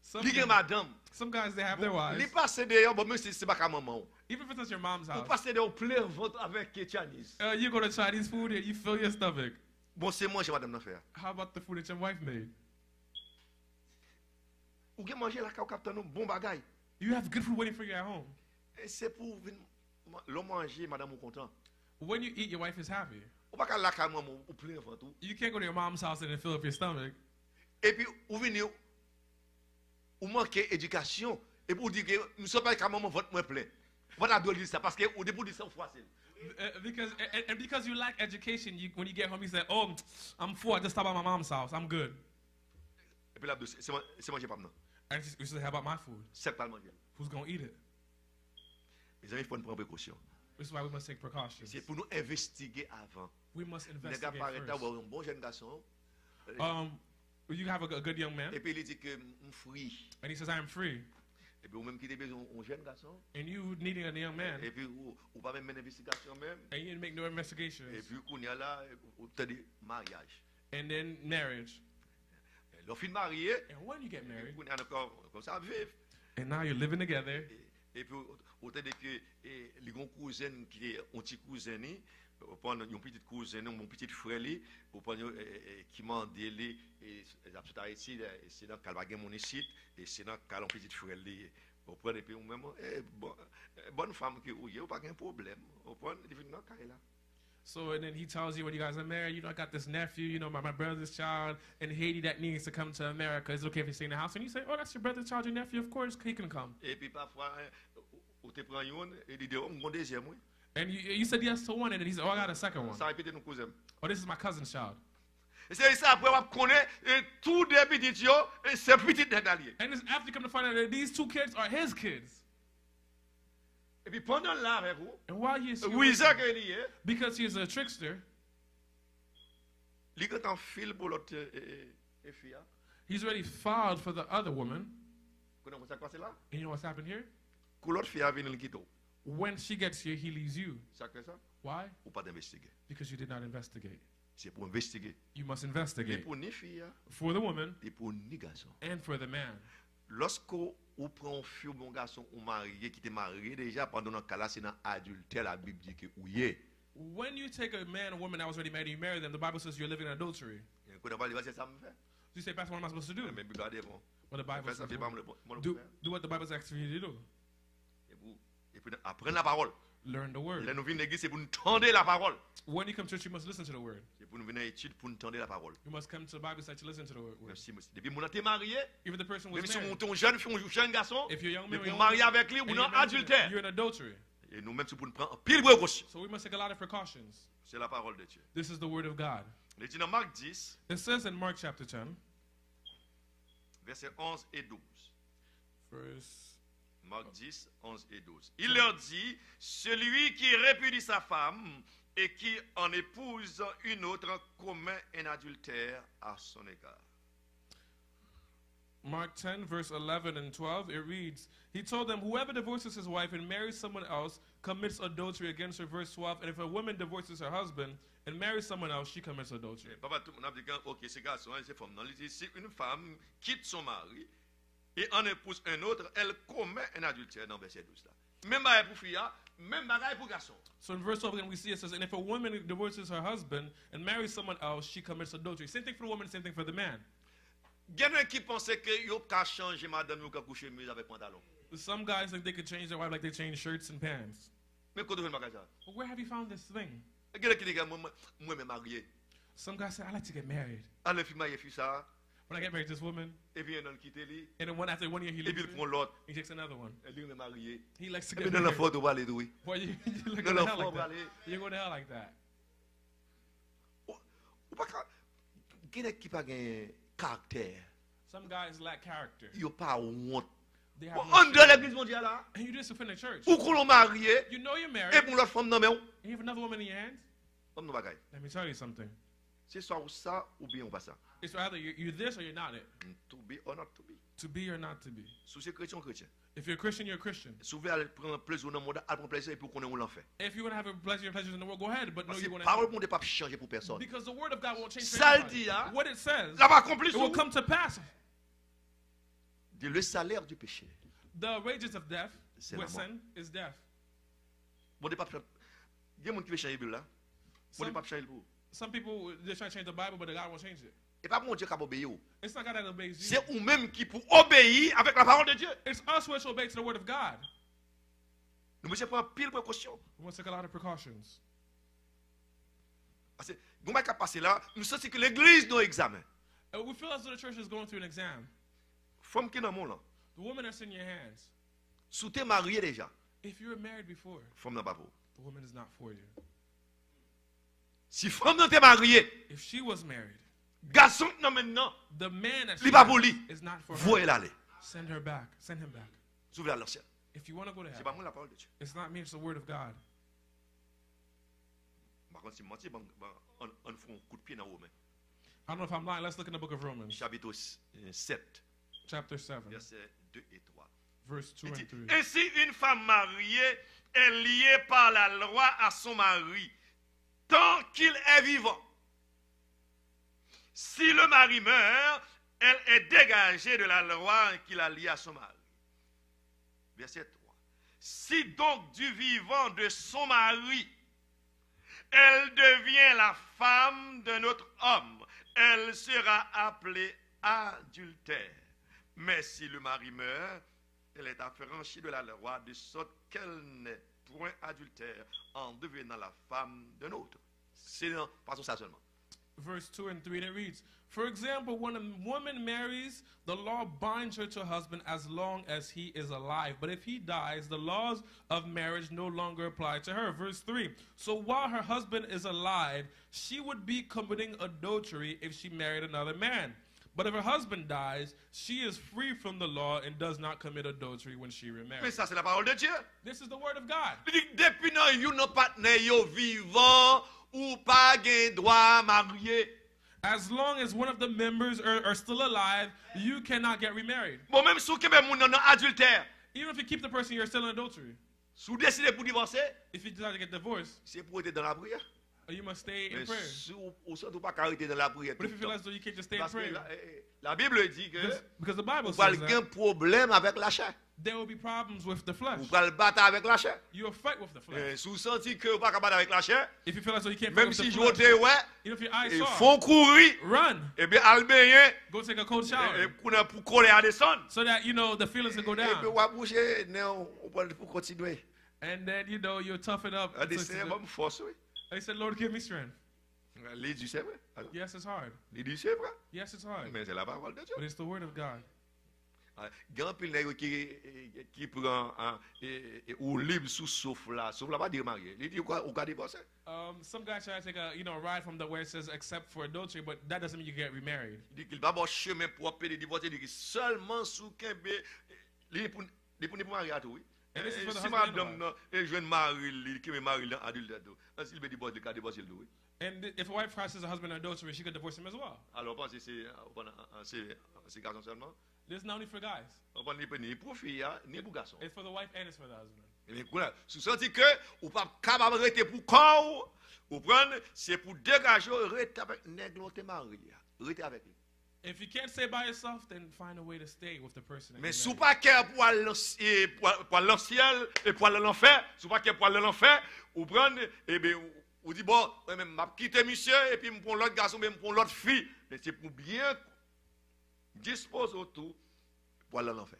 Some, li gen madame. some guys, they have their Li wives. passe dehors, bon, même si c'est pas qu'à maman. Even if it's at your mom's Ou house. passe dehors plein ventre avec Chinese. You go to Chinese food and you fill your stomach. Bon, c'est manger madame n'a fait. How about the food that your wife made? Ou gen manger la ka ou captain bon bagay. You have good food waiting for you at home. Et c'est pour l'homme manger madame ou content. When you eat, your wife is happy. Ou pas ka la ka maman ou plein avant tout. You can't go to your mom's house and then fill up your stomach. Et puis ou venir ou manquer éducation et pour dire que nous sommes pas ka maman vote moins plein. Voilà doit dire ça parce que au début de ça facile. Because you lack education, when you get home, you say, "Oh, I'm full. I just stopped by my mom's house. I'm good." Et puis là c'est manger pas maintenant. And you say, "How about my food? C'est pas manger. Who's gonna eat it?" Mes amis, il faut prendre précaution. This is why we must take precautions. C'est pour nous investiguer avant. We must Les gars investigate paraît first. avoir un bon jeune garçon You have a good young man, et puis il dit que je free. and he says, "I am free," Et puis ou même qui a besoin d'un jeune garçon and you needing a young man, et puis ou pas même une investigation même and you need to make no investigations, et puis qu'on y a là ou t'as dit mariage. and then marriage. Le fin marié And when you get married, on a encore comme ça vivre and now you're living together, et puis au t'as dit que les grands cousins qui est un petit cousin ni ou prendre une petite cousine mon petit frère li ou prendre qui m'a dit et absolument Haïti c'est dans Calvague mon ici et c'est dans Calon petit frère li au prendre et puis même bonne femme qui ou pas de problème au prendre il vient dans Kaila. so and then he tells you when you guys are married, I got this nephew, my brother's child in Haiti that needs to come to America. Is it okay if he stay in the house? And you say, "Oh, that's your brother's child, your nephew. Of course, he can come." Et puis parfois ou te prend une et dit oh mon deuxième oui. And you said yes to one, and then he said, "Oh, I got a second one. Ça répète nos cousins. Oh, this is my cousin's child." Et c'est ça après on connaît tout des petits yo et c'est petit des alliés. And it's after you come to find out that these two kids are his kids. Et puis pendant là avec vous And while he is oui ça que lié because he is a trickster, il est en fil pour l'autre fille. he's already filed for the other woman. Comment ça passe là? And you know what's happened here? Que l'autre fille a venu le quitter. When she gets here, he leaves you. Ça fait ça? Why? Ou pas d'investiguer. Because you did not investigate. C'est pour investiguer. You must Et investigate pour ni fille for the woman et pour ni garçon. and for the man. Lorsque ou prend un fille ou bon garçon ou marié qui était marié déjà pendant un cas là c'est dans adultère la Bible dit que ouillé. When you take a man or woman that was already married, you marry them, the Bible says you're living in adultery. Et quand on va dire c'est ça me fait. You say, "Pastor, what am I supposed to do?" Mais Bible a dit bon. What the Bible Ça says. fait pas mon Do what the Bible asks you to do. Et puis apprendre la parole. Learn the word. Là nous venons à l'église c'est pour nous tendre la parole. When you come to church, you must listen to the word. C'est pour nous venir à l'étude pour nous tendre la parole. You must come to the Bible study to listen to the word. Merci monsieur. Depuis mon été marié, Even the person was même si married. on jeune fille ou jeune garçon, If you're young mais man, pour marier avec lui and ou you're non married to them, adultère. you're in adultery. Et nous même c'est pour nous prendre pile précaution. So we must take a lot of precautions. C'est la parole de Dieu. This is the word of God. Il dit dans Marc 10, It says in Mark chapter 10, versets 11 et 12. verse. Marc 10, 11 et 12. Il leur dit, celui qui répudie sa femme et qui en épouse une autre commet un adultère à son égard. Mark 10, verse 11 and 12, it reads, he told them, whoever divorces his wife and marries someone else commits adultery against her. Verse 12, and if a woman divorces her husband and marries someone else, she commits adultery. Papa, tout le monde a dit, ok, c'est garçon, c'est femme. Non, il dit, si une femme quitte son mari et en épouse un autre, elle commet un adultère dans verset 12 là. Même bagaille pour fille, même bagaille pour garçon. So in verse 12 again we see it says, and if a woman divorces her husband and marries someone else, she commits adultery. Same thing for the woman, same thing for the man. Quelqu'un qui pensait que yo ka changer madame yo ka coucher mieux avec pantalon. Some guys think they could change their wife like they change shirts and pants. Mais quand on fait bagage ça. But where have you found this thing? Quelqu'un qui dit moi me marié. Some guys say, I like to get married. Allez fi marié fi ça. When I get married to this woman, Et puis il quitter lui. and then after 1 year he Et leaves puis il her, prend l'autre. he takes another one. Et lui me marié. He likes to Et get puis dans la married. faute on va aller doué. Why you look Dans to la hell faute on like va that? aller. You go to hell like that. Ou pas quelqu'un qui pas gain caractère. Some guys lack character. Yo pas honte. They have En no de l'église mondiale là. and you do this in the church. Ou qu'on l'on marié. You know you're Et married. pour l'autre femme non mais And you have another woman in your hands. on nous bagaille. Let me tell you something. C'est soit ou ça ou bien ou pas ça. It's either you're this or you're not it. To be or not to be. To be or not to be. Sous ces chrétiens chrétiens. If you're a Christian, you're a Christian. Souvent elle prend plaisir dans le monde, elle prend plaisir et pour qu'on ait où l'enfer. If you want to have a pleasures in the world, go ahead. But no, Parce you que want la parole to. ne peut pas changer pour personne. Because the word of God won't change for Ça le anybody. dit, hein? What it says, Ça va accomplir it will sous come to pass. le salaire du péché. The wages of death, C'est with la mort. sin, is death. Bon, des pas il y a des gens qui veulent changer la Bible là. Bon, des Some, pas changer pour. Some people, they're trying to change the Bible, but God won't change it. Et pas mon Dieu qui a obéi. It's not God that obeys you. C'est vous-même qui pour obéir avec la parole de Dieu. It's us which obey to the word of God. Nous devons prendre pile précaution. We must take a lot of precautions. Parce que, vous m'avez passé là, nous sentons que l'église nous examen. And we feel as though the church is going through an exam. Femme qui est dans le monde là, The woman that's in your hands, sous t'es marié déjà, if you were married before, femme n'a pas pour. the woman is not for you. Si femme n'a t'es marié, If she was married, garçon non maintenant, the man that li she pas has pour lui. is not for Vous her. aller. Send her back. Send him back. S'ouvre à l'ancien. If you want to go to C'est heaven, pas moi la parole de Dieu. it's not me, it's the word of God. Par contre, si je mentis, on fait un coup de pied dans Romains. I don't know if I'm lying. Let's look in the book of Romans, Chapitre 7, chapter 7, versets 2 et 3. verse 2 Il and dit, 3. ainsi, une femme mariée est liée par la loi à son mari, tant qu'il est vivant. Si le mari meurt, elle est dégagée de la loi qu'il a liée à son mari. Verset 3. Si donc du vivant de son mari, elle devient la femme d'un autre homme, elle sera appelée adultère. Mais si le mari meurt, elle est affranchie de la loi, de sorte qu'elle n'est point adultère en devenant la femme d'un autre. C'est non, pas ça seulement. Verse 2 and 3, and it reads, for example, when a woman marries, the law binds her to her husband as long as he is alive. But if he dies, the laws of marriage no longer apply to her. Verse 3, so while her husband is alive, she would be committing adultery if she married another man. But if her husband dies, she is free from the law and does not commit adultery when she Mais remarries. ça, c'est la parole de Dieu. This is the word of God. Il dit, depuis non, you non partenaire yo vivant ou pas gen droit marié. As long as one of the members are still alive, you cannot get remarried. Bon, même si vous avez moun nan adultère, Even if you keep the person, you're still in adultery. si vous décidez pour divorcer, If you decide to get divorced, c'est pour être dans la prière. you must stay in Mais prayer. si vous ne pas arrêter dans la prière But tout if you le feel temps, as though you can't just stay in parce que prayer, la Bible dit que because the Bible vous says avez un that problème avec la chair. there will be problems with the flesh. Vous allez battre avec la chair. You will fight with the flesh. Si vous sentez que vous ne pouvez pas battre avec la chair, If you feel as though you can't fight même with si the je flesh, te ouais, even if your eyes ils saw, font courir, run. et bien albeyen, Go take a cold et shower pour coller à descendre. so that, the feelings will go Et puis down. vous approchez, pour continuer. And then, you'll toughen up. Elle dit, c'est une force, oui. They said, Lord, give me strength. Il dit, c'est vrai. Yes, it's hard. Il dit, c'est vrai. Yes, it's hard. Mais c'est la parole de Dieu. But it's the word of God. Grand pile nèg qui prend ou libre sous souffle là pas dire marié. Il dit ou ka divorcer. Some guys try to take a ride from where it says except for adultery, but that doesn't mean you get remarried. Il dit qu'il va bon chemin propre de divorcer, il dit seulement sous kembe li pour marier à tout oui. And this is for the Si husband and madame the wife. et jeune mari qui me marie dans adulte tout. S'il veut divorcer, il ka divorcer le oui. And if a wife crosses a husband in adultery, she could divorce him as well. Alors pensez c'est garçon seulement. This is not only for guys. On pas ni pour fille ni pour garçon. It's for the wife and it's for the husband. Mais voilà, si vous sentez que ou pas capable rester pour corps, ou prendre c'est pour dégager rester avec nèg l'autre mari, rester avec lui. If you can't stay by yourself, then find a way to stay with the person. that Mais you're si vous married. pas cœur pour aller pour le ciel et pour aller l'enfer, si vous pas cœur pour aller l'enfer, ou prendre et bien ou dit bon, même m'a quitter monsieur et puis me prendre l'autre garçon, même prendre l'autre fille, mais c'est pour bien disposer autour pour aller l'enfer.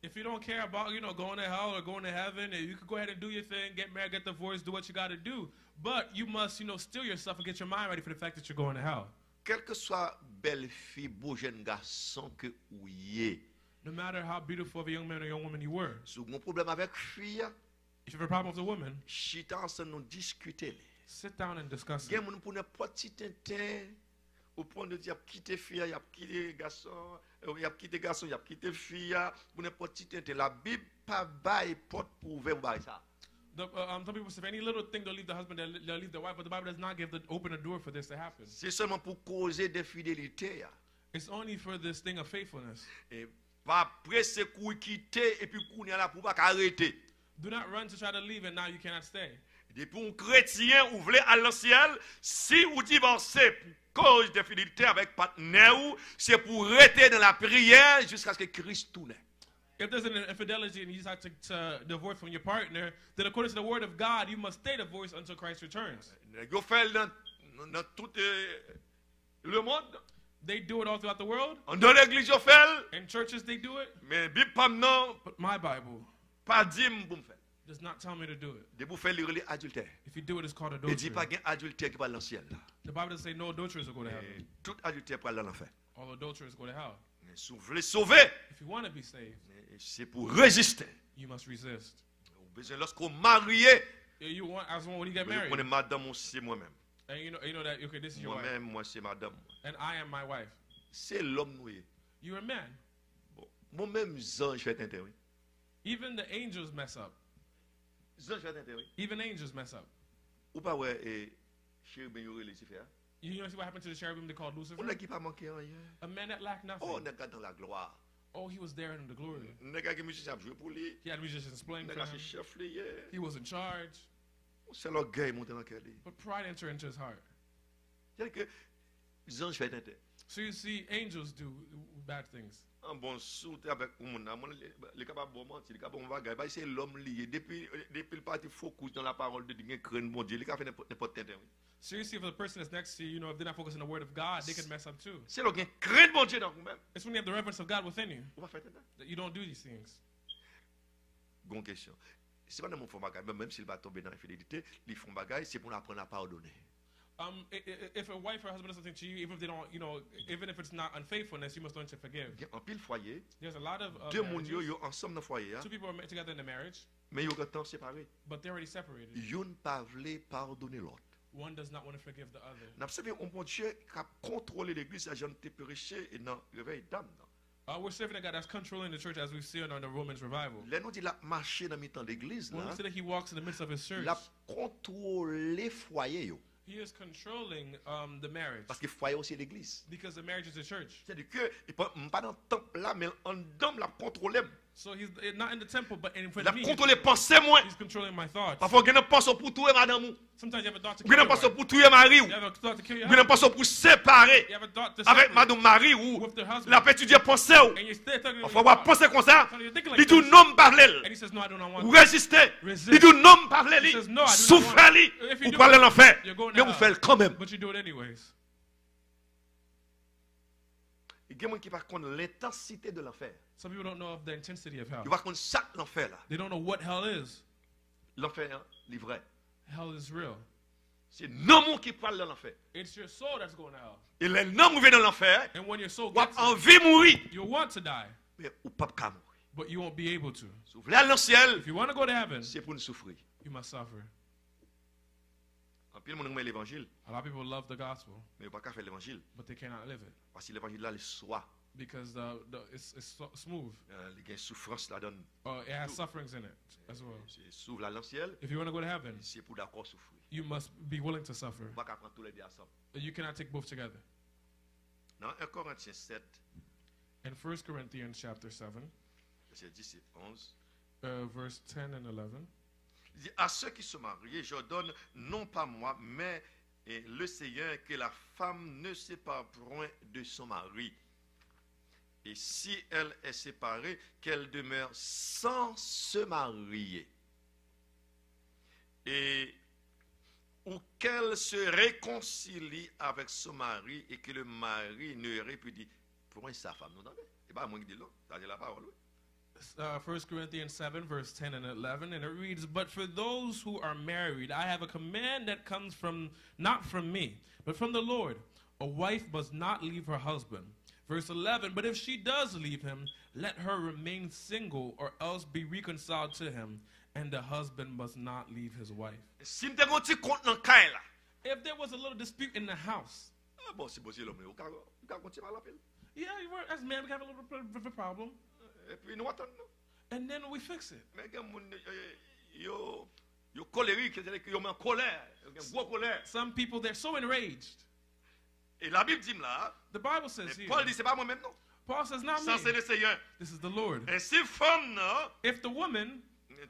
If you don't care about, going to hell or going to heaven, you can go ahead and do your thing, get married, get divorced, do what you got to do. But you must, still yourself and get your mind ready for the fact that you're going to hell. Quelle que soit belle fille, beau jeune garçon que vous y No matter how beautiful of a young man or young woman you were, si vous avez un problème avec fille, if you have a problem with a woman, chita ensemble nous discuter. sit down and discuss Il y a it. des gens pour n'importe petit tintin, au point de dire, il a quitté fille, il a quitté garçon, il a quitté garçon, il a quitté fille, pour n'importe petit tintin. La Bible pas bail porte pour ouvrir ça. Some people say if any little thing they'll leave the husband, they'll leave the wife, but the Bible does not open a door for this to happen. C'est seulement pour causer d'infidélité. It's only for this thing of faithfulness. Et pas presser pour quitter et puis qu'on est là pour pas arrêter. Do not run to try to leave and now you cannot stay. Depuis un chrétien, vous voulez aller au ciel, si vous divorcez pour cause d'infidélité avec partenaire, c'est pour rester dans la prière jusqu'à ce que Christ tourne. If there's an infidelity and you decide to divorce from your partner, then according to the word of God, you must stay divorced until Christ returns. Vous faites Dans tout le monde. They do it all throughout the world. Dans l'église, on fait. In churches, they do it. Mais Bible pas non, But my Bible pas dit pour me faire. does not tell me to do it. De vous faire lire adultère. If you do it, it's called Il dit adultery. pas qu'il y a adultère qui va dans le ciel. The Bible doesn't say no adulterers will go to heaven. Tout adultère pour aller dans l'enfer. All adulterers go to hell. Mais si vous voulez sauver, If you want to be saved, c'est pour résister. you must resist. Vous besoin lorsqu'on marié, You want, as one when you get vous married, prenez madame, c'est moi-même. and you know that okay, this is your wife, Moi-même, moi c'est madame. and I am my wife. C'est l'homme noué. You're a man. Bon, moi-même, Jean, je vais t'interroger. Even the angels mess up. Jean, je vais t'interroger. Even angels mess up. Ou pas, ouais, et chéri, ben, yore Lucifer. You know see what happened to the cherubim they called On Lucifer? n'a qui pas manqué rien. A man that lacked nothing. Oh, on est dans la gloire. Oh, he was there in the glory. On est qui musicien a joué pour lui. He had musicians playing On for est him. chef lui. He was in charge. C'est l'orgueil monté dans le cœur. But pride entered into his heart. C'est-à-dire que Jean, je vais t'interroger. So you see, angels do bad things. Un bon soute avec le monde, les capables de mentir, les capables de bagaille, c'est l'homme lié. Depuis le parti focus dans la parole de Dieu, il crée bon Dieu, il a fait n'importe quoi. So you see, for the person that's next to you, you know, if they're not focusing on the word of God, they can mess up too. C'est le qui crée bon Dieu dans vous-même. It's when you have the reverence of God within you On va faire ça. that you don't do these things. Bonne question. C'est pas dans mon fond bagaille, même s'il va tomber dans l'infidélité, ils font bagaille, c'est pour apprendre à pardonner. If a wife or husband does something to you, even if they don't, you know, even if it's not unfaithfulness, you must learn to forgive. Il y a un pile foyer, There's a lot of deux mondes marriages. yo ensemble dans le foyer, Two people are together in the marriage, mais ils ont temps séparés. but they're already separated. Ils ne pas voulu pardonner l'autre. One does not want to forgive the other. N'a pas un bon Dieu qui a contrôlé l'église, la gente péché et dans le réveil d'âme. We're serving a God that's controlling the church as we see it on the Romans revival. Là, nous dit la marché dans le temps de l'église, When we say that he walks in the midst of his church, la contrôler foyer yo. he is controlling the marriage Parce que foyer aussi l'église. because the marriage is the church. C'est-à-dire que il pas dans le temple là, mais en dedans la contrôler. So he's not in the temple, but in front La of me. contrôler pensée moi. He's controlling my thoughts. Parfois il y a une pensée pour tuer madame ou. Sometimes you have a thought to Il kill y a your une pensée wife. pour tuer mari ou. You have a thought to kill your Il y a une husband. pensée pour séparer You have a thought to avec separate madame mari ou. with their husband. La peut étudier pensée ou. And you're still talking Parfois on va penser comme ça. So you're thinking Il like dit this. non parler. And he says, no, I do not want Ou to. résister. Resist. Il dit non parler. He says, no, I do not Souffrir want lui. it. If you Ou do parler it, l'enfer. you're going to Mais vous hell. faites quand même. But you do it anyways. Il y a des gens qui ne connaissent pas l'intensité de l'enfer. Some people don't know of the intensity of hell. Ils ne connaissent pas chaque l'enfer là. They don't know what hell is. L'enfer, hein, il est vrai. Hell is real. C'est l'homme qui parle de l'enfer. It's your soul that's going to hell. Et l'homme qui vient dans l'enfer, And when your soul ou a gets there, envie de mourir, you'll want to die, mais ou pas de mourir. but you won't be able to. Si vous voulez aller dans le ciel, If you want to go to heaven, c'est pour nous souffrir. you must suffer. En pile, on aime l'évangile, A lot of people love the gospel, mais pas qu'à faire l'évangile. but they cannot live it Parce que l'évangile là, il soit. because it's smooth. Il y a une souffrance là-dedans. It has sufferings in it as well. C'est s'ouvre dans le ciel, If you want to go to heaven, c'est pour d'accord souffrir. you must be willing to suffer. On va pas prendre tous les deux ensemble. You cannot take both together. Dans 1 Corinthiens 7, In 1 Corinthians chapter 7, verset 10 et 11, verse 10 and 11, il dit, à ceux qui se marient, je donne non pas moi, mais le Seigneur, que la femme ne sépare point de son mari. Et si elle est séparée, qu'elle demeure sans se marier. Et ou qu'elle se réconcilie avec son mari et que le mari ne répudie point sa femme. Vous entendez? C'est pas moi qui dis là, c'est la parole. 1 Corinthians 7, verse 10 and 11, and it reads, "But for those who are married, I have a command that comes from, not from me, but from the Lord. A wife must not leave her husband." Verse 11, "But if she does leave him, let her remain single, or else be reconciled to him, and the husband must not leave his wife." Si vous avez un petit compte dans le cas là, If there was a little dispute in the house, bon, c'est possible, mais vous pouvez continuer à l'appeler. yeah, as men, we have a little bit of a problem, Et puis nous attendons. and then we fix it. Mais il y a des gens qui sont colériques, c'est-à-dire qu'ils sont en colère, une grosse colère. Some people, they're so enraged. Et la Bible dit là, The Bible says mais here, Paul dit, c'est pas moi-même, non. Paul says, not Ça, c'est me. le Seigneur. This is the Lord. Et si femme, non, If the woman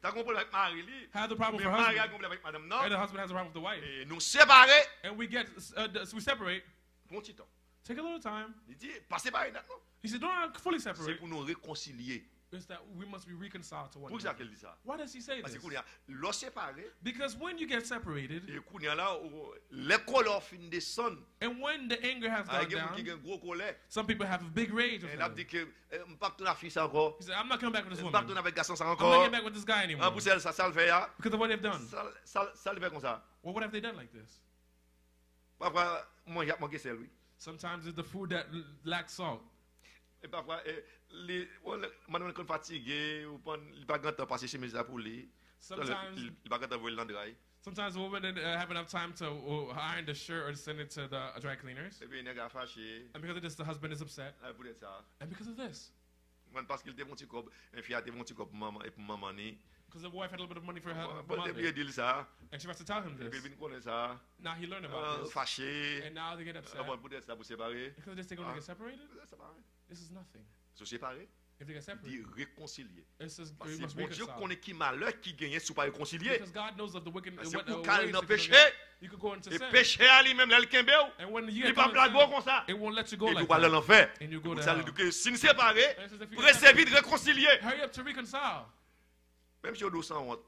t'as un problème avec Marie, lui, has a problem mais with her Marie a un husband, problème avec madame, and the non, husband has a problem with the wife, et nous séparer, and we separate, pour un petit temps. take a little time. Il dit, pas séparer, non. He said, don't fully C'est separate. pour nous réconcilier. is that we must be reconciled to one Pour ça another. qu'elle dit ça? Why does he say Parce this? que l'on séparé, Because when you get separated, et qu'on y a là, les colères fin descendent. and when the anger has Il y gone a qui down, a un gros colère. some people have a big rage with Et là, them. dit que, pas retourner la fille ça encore. He said, I'm not coming back with this Pas woman. retourner avec garçon ça I'm not encore. getting back with this guy Ah, anymore. pour ça le fait, hein. Because of what they've done. Ça le fait comme ça. Well, what have they done like this? Parfois, moi, j'ai manqué sel, oui. Sometimes it's the food that lacks salt. Et parfois, maintenant, on est fatigué, ou il n'y a pas grand temps passer chez mes pour lui. Sometimes, Il n'y a pas grand temps pour le landrail. sometimes women have enough time to iron the shirt or send it to the dry cleaners. Et puis, il y a fâché. And because of this, the husband is upset. Pour ça. And because of this, Parce qu'il était mon petit cop, un fille a été mon petit cop pour maman et pour maman. because the wife had a little bit of money for her Bon, mother, depuis, il dit ça. and she has to tell him Et puis, this. il connaît ça. Now he learned about this, Fâché. and now they get upset. Bon, peut-être ça pour séparer. Because of this, they're going to get separated? Séparer. This is nothing. Se séparer, If they get dit separated, réconcilier. it says Parce we que must bon Dieu reconcile. connaît qui malheur qui gagne si pas réconcilier. Because God knows of the wicked Parce what que pour ways qu'elle that n'en you péché, can get. You could go into et sin. péché à lui-même, là, le kembe, And when you il get pas caught in blague sin, comme ça. it won't let you go Et like pour aller that. l'enfer. And you go Pour to ça, hell. que si nous séparés, And it says if you pour get essayer de separated, réconcilier. hurry up to reconcile. Même si on doit sans honte.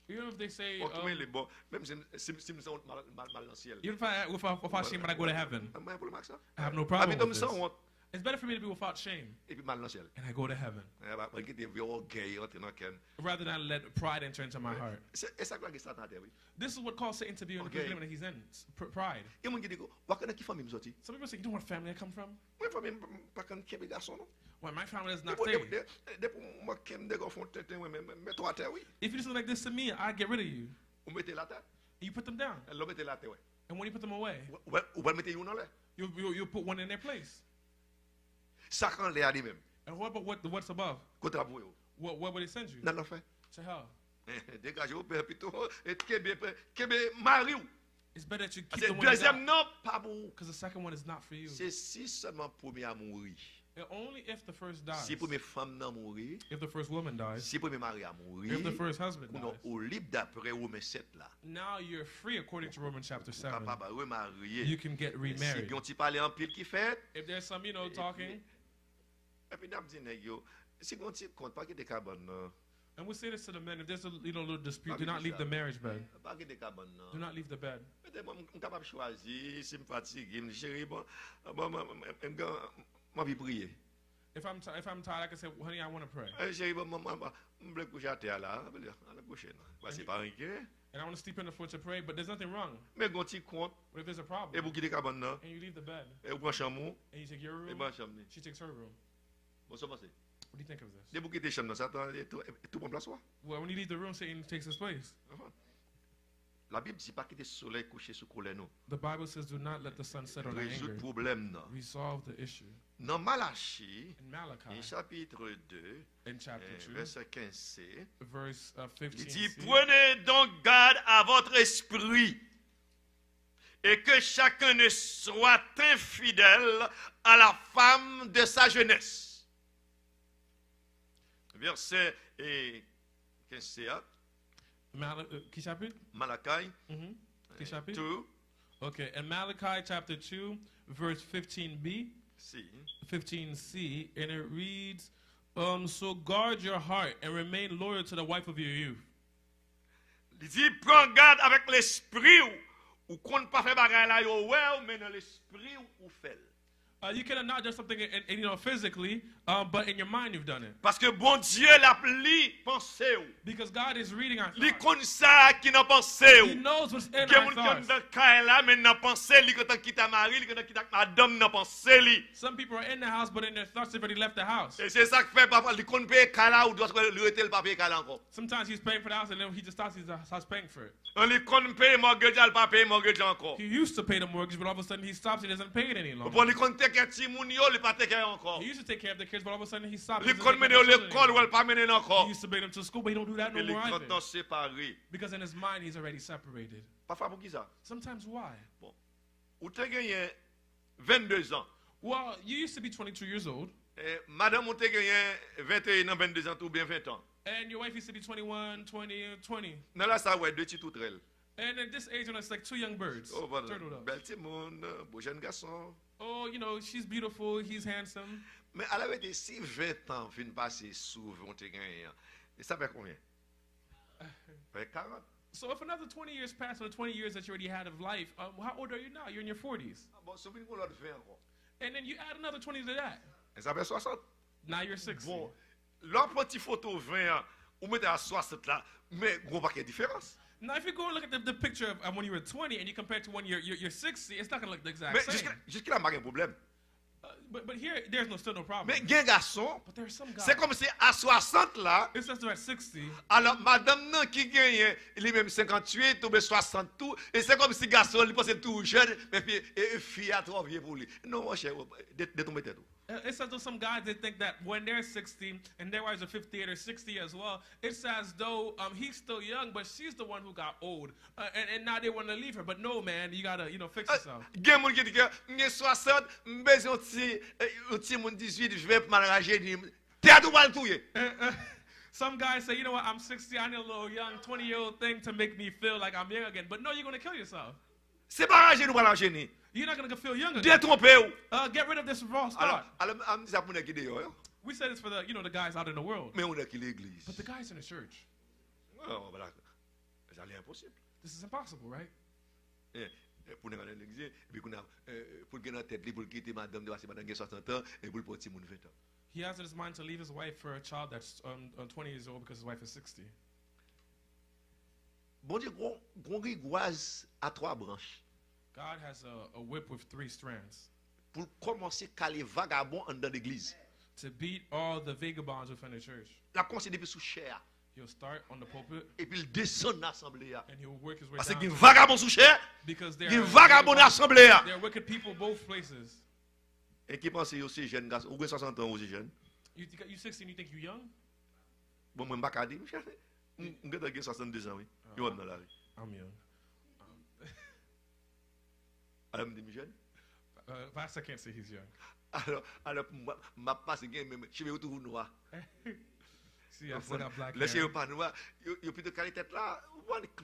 Even if they say, On trouve les bons. Même si nous sommes mal dans le ciel. even without shame, when I go to heaven, Pas un problème avec ça. I have no Ah, problem mais with comme this. sans honte. It's better for me to be without shame, Et puis mal dans le ciel. and I go to heaven, Parce que des vieux orgueils, on est dans rather than let pride enter into my heart. et ça que Satan a dit, oui. This is what causes Satan to be in the Okay. predicament that he's in, pride. Et moi qui dis, wa kana qui famille sorti? Some people say, you know what family I come from? Moi famille pas kan kebe garçon non. Well, my family does not Depuis stay. moi kem des garçons tete moi mais toi à terre oui. If you do something like this to me, I get rid of you. Ou mettez la terre. And you put them down. L'homme mettez la terre ouais. And when you put them away, Ou va mettre une dans l'air. you put one in their place. Ça quand l'air à lui-même. And what about what's above? Contre pour eux. What would it send you? Dans l'enfer. To hell. Dégagez au père plutôt et kebe mari ou. It's better that you keep C'est the one that's deuxième non pas pour. because the second one is not for you. C'est si seulement premier à mourir. And only if the first dies. Si premier femme non mourir, If the first woman dies. si premier mari à mourir, If the first husband ou dies. non au libre d'après Romains 7 là. Now you're free according to Romans chapter 7. Capable de remarier. You can get Si remarried. on t'y parle en pile qui fait, If there's some, talking, et puis n'a dit nèg yo, si on t'y compte pas que des cabanes non. and we say this to the men, if there's a little dispute, do not leave the marriage bed. Pas que des cabanes Do non. not leave the bed. Peut-être moi capable choisir si me fatigué, me chéri bon moi vie prier. If I'm tired, I can say, honey, I want to pray. Chéri bon me voulais coucher à terre là, à la coucher. Bah c'est pas rien. And I want to sleep in the floor to pray, but there's nothing wrong. Mais quand tu compte But if there's a et problem, vous quittez cabanes non, and you leave the bed, et vous prend chambre, and you take your et room, ben chambre. she takes her room. Bon ça c'est. What do you think of this? Dès vous quittez chambre ça tout bon place. Well, when you leave the room, Satan takes his place. La Bible dit pas quitter soleil coucher sur colère nous. The Bible says, do not let the sun set on our Résoudre anger. problème non. Resolve the issue. Dans Malachie, In Malachi, chapitre 2, in chapter 2, verset 15c, verse il 15, dit, prenez donc garde à votre esprit et que chacun ne soit infidèle à la femme de sa jeunesse. Verset 15c, Key chapitre? Malachi Key chapitre? 2, Okay, in Malachi chapter 2, verse 15b, si, 15c, and it reads, so guard your heart and remain loyal to the wife of your youth. il dit, prends garde avec l'esprit ou qu'on ne pas faire bagarre là, mais dans l'esprit ou fait. You cannot not do something, physically, but in your mind you've done it. Parce que bon Dieu l'a pli pensé ou. Because God is reading our Li thoughts. kon sa qui n'a pensé He ou. knows what's in Gen our moun thoughts. dans kay là mais n'a pensé li quand quitte mari, li quand quitte madame n'a pensé li. Some people are in the house, but in their thoughts they've already left the house. Et c'est ça que fait papa li kon payer kala ou doit le rete le pas payer kala encore. Sometimes he's paying for the house, and then he just starts paying for it. On li kon payer mortgage al pas payer mortgage encore. He used to pay the mortgage, but all of a sudden he stops. He doesn't pay it any longer. Pour li kon take ti moun yo, li pas take encore. He used to take care of the kids, but all of a sudden he stops. Li He doesn't kon take mene care au of the children l'école ou anymore. elle pas mene encore. He used to bring them to school, but he don't do that no Mais li more either. quand séparé. Because in his mind he's already separated. Parfois pour qui ça? Sometimes why? Bon. Ou te gagné 22 ans. Well, you used to be 22 years old, Madame ou te gagné 21 ans, 22 ans ou bien 20 ans. and your wife used to be 21, 20, 20. Nan la sa ouais deux petits toutrelles. And at this age, when it's like two young birds, Oh, voilà. turtled up. Bel petit monde, beau jeune garçon. Oh, she's beautiful, he's handsome. Mais elle avait été si 20 ans, fin passer sous 21 ans. Et ça fait combien? Ça fait 40. So if another 20 years pass on the 20 years that you already had of life, how old are you now? You're in your 40s. Ah bon, c'est une l'autre 20 encore. And then you add another 20 to that. Et ça fait 60. Now you're 60. Bon, l'autre petit photo 20 ans, ou mettez à 60 là, mais gros paquet de différence. Now, if you go and look at the picture of when you were 20 and you compare it to when you're 60, it's not going to look the exact Mais same. jusqu'à là, il n'y a pas de problème. But here, there's still no problem. Mais il y a un garçon, But there are some guys. c'est comme si à 60 là, It says they're at 60. alors madame non qui gagne, il est même 58 ou bien 60 tout, et c'est comme si garçon, il pense tout jeune, mais puis fille à trop vieux pour lui. Non, mon cher, détombez tête. It says though some guys, they think that when they're 60 and their wives are 58 or 60 as well, it's as though he's still young, but she's the one who got old. And now they want to leave her. But no, man, you got to, fix yourself. Il y a des gens qui disent que j'ai 60, j'ai un petit monde 18, je vais m'arranger. T'es à tout mal tout. Some guys say, you know what, I'm 60, I need a little young 20-year-old thing to make me feel like I'm young again. But no, you're going to kill yourself. C'est pas arranger nous pas l'arranger. You're not going to feel young again. Détrompez. Get rid of this raw start. Alors, on dit ça pour nous qui dehors. We said it's for the, the guys out in the world. Mais on est qui l'église. But the guys in the church. Voilà. Ça est impossible. This is impossible, right? Pour nous aller à l'église, et puis pour gagner la tête, pour quitter madame de passer madame qui a 60 ans, et pour le petit monde 20 ans. He has in his mind to leave his wife for a child that's 20 years old because his wife is 60. Bon Dieu, gros rigoise à 3 branches. God has a whip with 3 strands Pour commencer à caler vagabond dans l'église. to beat all the vagabonds within the church. La conseille depuis sous chair. He'll start on the pulpit Et puis il descend dans l'assemblée. and he'll work his way Parce qu'il y a down un vagabond sous chair, because il there y a un are vagabond dans l'assemblée. there are wicked people both places. Et qui pense aussi jeune garçon, ou 60 ans aussi jeune. You 16 and you think you're young? Bon, moi, je ne sais pas dire, je suis 62 ans, oui. Je suis dans la rue. I'm young. Alors, je me dis, jeune. Pastor can't say he's young. Alors, je passe, je vais autour noir. See, I still got black Le chien hair. pas noir, il a plus de qualité là, on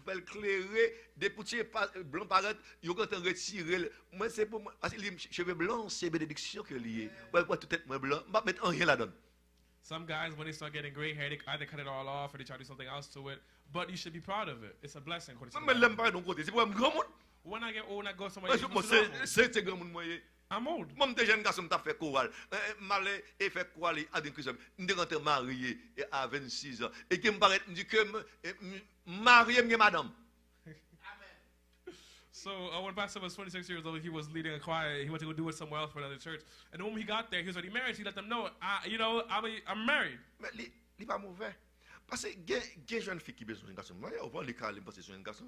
va éclairer, des petits blancs paraître, il va retirer. Moi, c'est pour moi, parce que les cheveux blancs, c'est bénédiction que lié. Moi, tout est blanc, je ne vais mettre rien là-dedans. Some guys, when they start getting gray hair, they either cut it all off or they try to do something else to it. But you should be proud of it. It's a blessing. according to Je the ne Bible. l'aime pas de côté, c'est pour un grand monde. When I get old and I go somewhere, C'est grand monde moyen. I'm old. Moi, je suis jeune garçon, je fait chorale. Malé et fait chorale à des Christ. Je suis rentré marié à 26 ans. Et qui me paraît, dit que marié, madame. So when Pastor was 26 years old, he was leading a choir. He went to go do it somewhere else for another church. And when he got there, he was already married. He let them know, I'm married. Mais il n'est pas mauvais. Parce que il y a des jeunes filles qui ont besoin d'un garçon. Moi, on voit les cas, parce que c'est un garçon.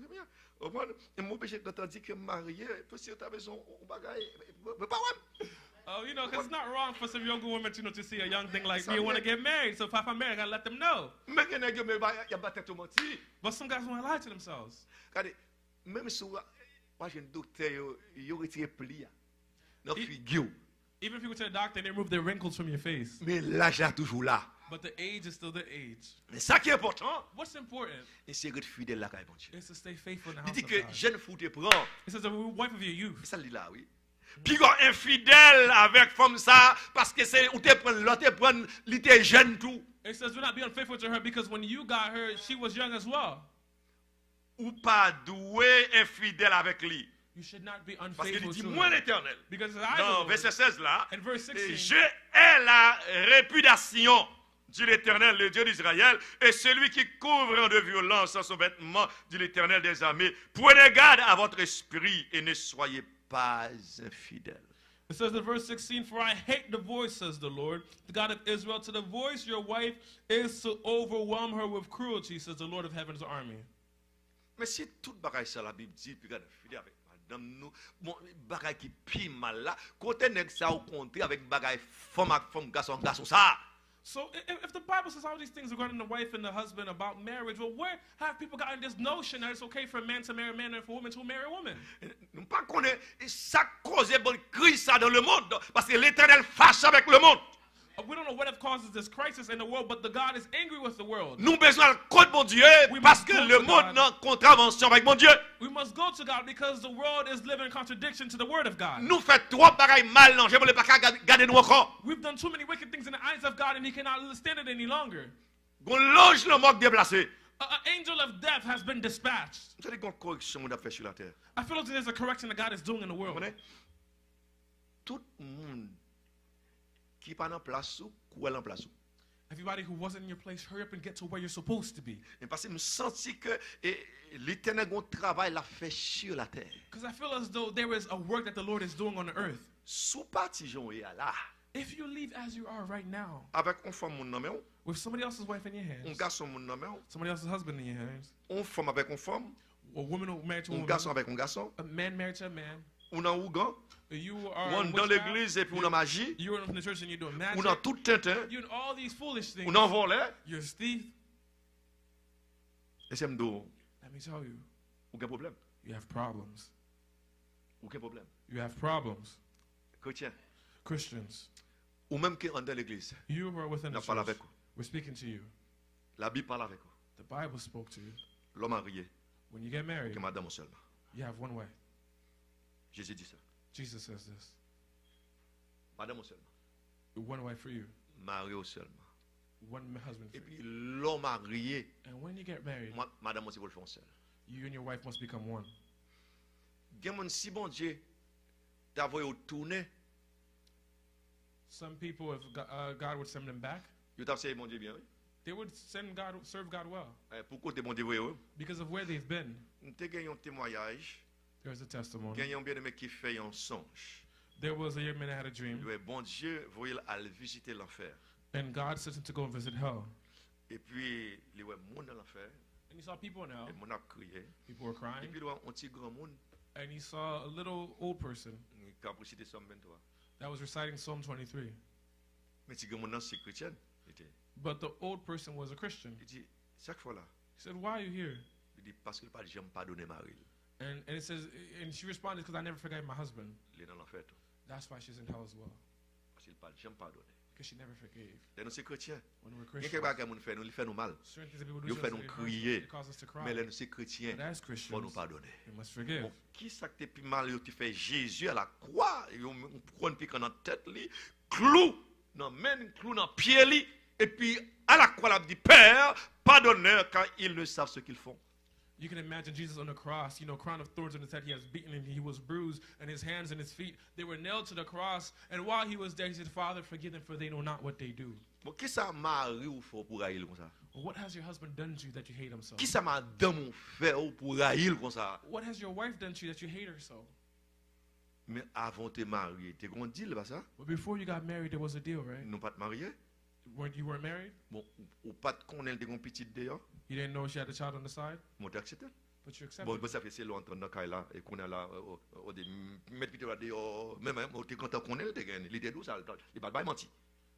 On voit, et mon péché, quand on dit que marié, parce que tu as besoin de bagaille, mais pas ouais. Because it's not wrong for some younger women to see a young thing like me and want to get married. So if I'm married, I got to let them know. Mais il y a des gens qui ont tête au menti. But some guys want to lie to themselves. Regardez, même si moi, j'ai un docteur, il a retiré pli. Non, figure. Even if you go to the doctor and they remove the wrinkles from your face. Mais l'âge est toujours là. But the age is still the age. Mais ça qui est important, What's important c'est d'être fidèle à la bon Dieu. is to stay faithful in the Il house dit of que God. jeune fou te prend. It says the wife of your youth. Ça dit là, oui. Puis quand infidèle avec femme ça, parce que c'est où te prend, l'autre te prend, il était jeune tout. It says do not be unfaithful to her because when you got her, she was young as well. Ou pas doué infidèle avec lui. You should not be Parce qu'il unfaithful dit, to moi her. l'éternel. Because I Dans know verset 16 là, in verse et 16, je ai la réputation, dit l'Éternel, le Dieu d'Israël, et celui qui couvre de violence son vêtement, dit l'Éternel des armées. Prenez garde à votre esprit et ne soyez pas infidèles. it says in verse 16, for I hate the voice, says the Lord, the God of Israel, to the voice your wife is to overwhelm her with cruelty, says the Lord of heaven's army. Mais si tout bagaille ça la Bible dit, puis regarde, fidèle avec madame nous, bon, bagaille qui pire mal là, côté nèg ça au contraire avec bagaille femme avec femme, garçon ça. So if the Bible says all these things regarding the wife and the husband about marriage, well, where have people gotten this notion that it's okay for a man to marry a man and for a woman to marry a woman? Nous pas connaître ça cause bon crise ça dans le monde parce que l'Éternel fâche avec le monde. We don't know what causes this crisis in the world, but the God is angry with the world. Nous besoin contre mon Dieu We parce must que go le to monde God. est en contravention avec mon Dieu. We must go to God because the world is living in contradiction to the word of God. Nous faisons trop bagaille mal, non, je ne veux pas garder nous encore. We've done too many wicked things in the eyes of God, and He cannot stand it any longer. Gon loge le manque déplacé. An angel of death has been dispatched. Vous savez qu'on correction qu'on a fait sur la terre. I feel like there's a correction that God is doing in the Vous world. comprenez? Tout le monde qui pas en place ou est en place. Everybody who wasn't in your place, hurry up and get to where you're supposed to be. Et parce que nous senti que l'Éternel a un travail l'a fait sur la terre. Because I feel as though there is a work that the Lord is doing on the earth. Sous parti Jean est là If you leave as you are right now, avec une femme mon nom, with somebody else's wife in your un hands, garçon mon nom, somebody else's husband in your hands, une femme avec une femme, a woman married to a un woman, garçon avec un garçon, a man married to a man, ou dans Ougan, you ou are dans witchcraft, l'église et puis on a magie, you're in the church and you're doing ou magic, dans tout tintin, you're doing all these foolish things, ou dans volet, you're a thief. et c'est m'do, Let me tell you, aucun problème, you have problems. aucun problème. You have problems. Chrétien, Christians, ou même qui est dans l'église, you who are within the n'a parlé church, avec vous. we're speaking to you. La Bible parle avec vous. The Bible spoke to you. L'homme marié, When you get married, que madame seulement. you have one wife. Jésus dit ça. Jesus says this. Madame seulement. One wife for you, Marié seulement. one husband for Et you. puis l'homme marié, And when you get married, madame aussi vous le font seul. you and your wife must become one. Gen moun si bon Dieu t'a voyé au tourner, Some people, if God would send them back, yo t'a fait bon Dieu bien. Oui. they would serve God well Pourquoi t'es bon Dieu voyé? because of where they've been. Nous t'ai gagné un témoignage, There's a testimony. gagné un bien-aimé qui fait un songe. There was a young man that had a dream, Le bon Dieu voyait aller visiter l'enfer. and God sent him to go and visit hell. Et puis il voit monde dans l'enfer, And he saw people in hell. et monde a crié. People were Et crying. puis il voit un petit grand monde And he saw a little old person qui a cité Somme 23. that was reciting Psalm 23. Mais petit grand monde c'est chrétien. But the old person was a Christian. Il dit chaque fois là, He said, "Why are you here?" il dit parce que pas j'aime pardonner Marie. And it says, and she responded, "Because I never forgave my husband. Il est dans l'enfer. That's why she's in hell as well. Parce qu'il pas j'aime pardonner. Because she never forgave." Et nous c'est chrétien. When we're Il y a Christians, quelques bagages nous fait, nous fait nous mal. certain things that people do Yo to fait us, nous it crier. it causes us to cry. Mais là nous c'est chrétien. But as Faut Christians, nous pardonner. we must forgive. Bon, qui ça que t'es plus mal, tu fais Jésus à la croix, on prend pique dans la tête, clou dans main, clou dans pied, et puis à la croix, il dit Père, pardonne-leur car ils ne savent ce qu'ils font. You can imagine Jesus on the cross, crown of thorns on his head. He was beaten and he was bruised, and his hands and his feet, they were nailed to the cross. And while he was there, he said, "Father, forgive them, for they know not what they do." Bon, qui ça mari ou faut pour haïr comme ça? Well, what has your husband done to you that you hate him so? Qui ça madame ou fait ou pour haïr comme ça? What has your wife done to you that you hate her so? Mais avant de te marier, tu as un deal, pas ça? Well, before you got married, there was a deal, right? Nous pas te marier. You weren't married? Bon, ou pas te connaître un petit d'ailleurs. You didn't know she had a child on the side, Mon tu accepté. but you accepted. Bon, ça fait c'est longtemps dans le là et qu'on a là au des mettre plutôt là même tu content qu'on est gagné l'idée d'où ça il pas menti.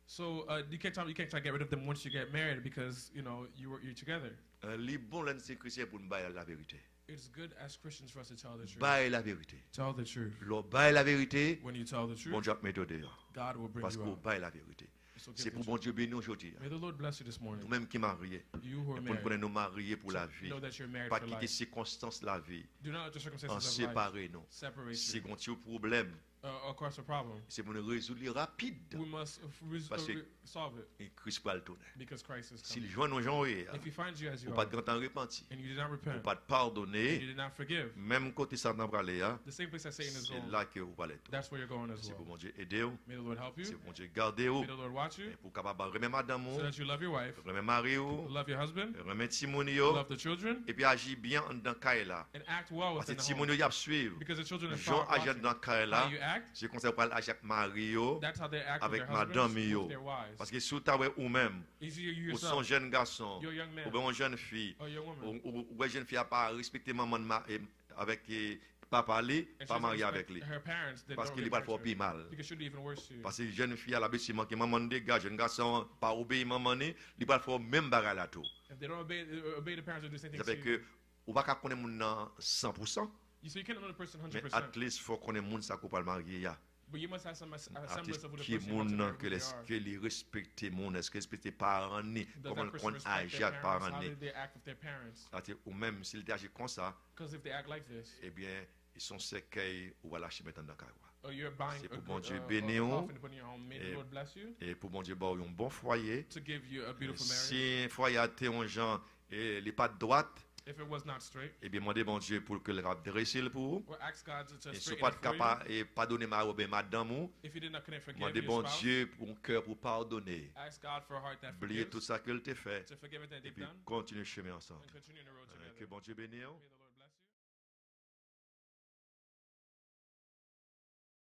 So you can't try to get rid of them once you get married because you're together. Les bons là c'est chrétien pour nous bailler la vérité. It's good as Christians for us to tell the truth. Bailler la vérité. Tell the truth. Lo bailler la vérité, When you tell the truth, bon Dieu mettre dehors God will bring parce you qu'on out. baille la vérité. So give C'est the pour truth. bon Dieu bénir aujourd'hui. May the Lord bless you this morning. Nous même qui mariés, You who are pour nous married, connaître nous mariés pour la vie. know that you're married Pas for quitter life. circonstances de la vie, Do not let the en circumstances of life séparer non. separate Si you. on tient problème, Of course, a problem. c'est pour nous résoudre rapide. We must Parce que- solve it Et Christ va le tourner. because Christ is S'il coming. joint nos gens, If he finds you as you ou pas are, de grand temps repenti, and you did not ou repent, pas de and pardonner, you did not forgive, même côté ça n'a pas aller, the same place that Satan is c'est going, là que vous parlez tout. that's where you're going as C'est well. pour mon Dieu aider vous, May the Lord help c'est you. pour mon Dieu garder vous, May the Lord watch you et pour capable remettre madame, so that you love your wife, remettre mari, love your husband, remettre Simoni, love the children, et puis agir bien dans caille là. and act well Parce within que the Simoni home. y a suivre. Because the children are Jean agit watching dans caille how là, you act. je conseille pour agir avec Mario, That's how they act with avec their husbands, madame yo. with their wives. Parce que si tu as ou même, Is you ou son yourself, jeune garçon, you're a young man, ou bien une jeune fille, or you're a woman, ou jeune fille a pas respecté maman avec papa lui, and she pas doesn't marié respect avec lui. her parents, they Parce don't qu'il respect va faire her. plus mal. Because she'll do even worse to you. Parce que jeune fille a l'habitude que maman dégage, jeune garçon pas obéir maman ni, il va faire même bagarre là tout. If they don't obey the parents, they'll do the same thing Ça to fait you. que ou pas connaître mon 100%, So you can't know the person mais 100%. at least faut connaître mon ça qu'on pas marier ya. But you must have some semblance of who the Qui person you want to moun marry, que who they est-ce are. que les respecter moun, est-ce que respecter parents ni, Does comment that person on respect agit their avec parents? parents How ni. did they act with their parents? Ou même s'il agit comme ça, Because if they act like this, eh bien, ils sont séquelles ou voilà chez maintenant dans le or you're buying C'est a pour bon good, Dieu a bénir vous. coffin to put in your home, may the Et- Lord bless you, Et pour bon Dieu, bon, un bon foyer. to give you a beautiful marriage. Si un foyer a été un gens et les pas de droite, If it was not straight, eh bien, demandez bon Dieu pour que le rap dresse le pour vous. or ask God to Et si straighten pas it for you. capable et pardonner ma ou bien madame ou, If you did not connect, forgive demandez your bon spouse. Dieu pour un cœur pour pardonner. Ask God for a heart that Oubliez tout forgives, ça qu'elle t'a fait. to forgive it that Et they've puis done, continuer le chemin ensemble. and continue the road Que together. bon Dieu bénisse. May the Lord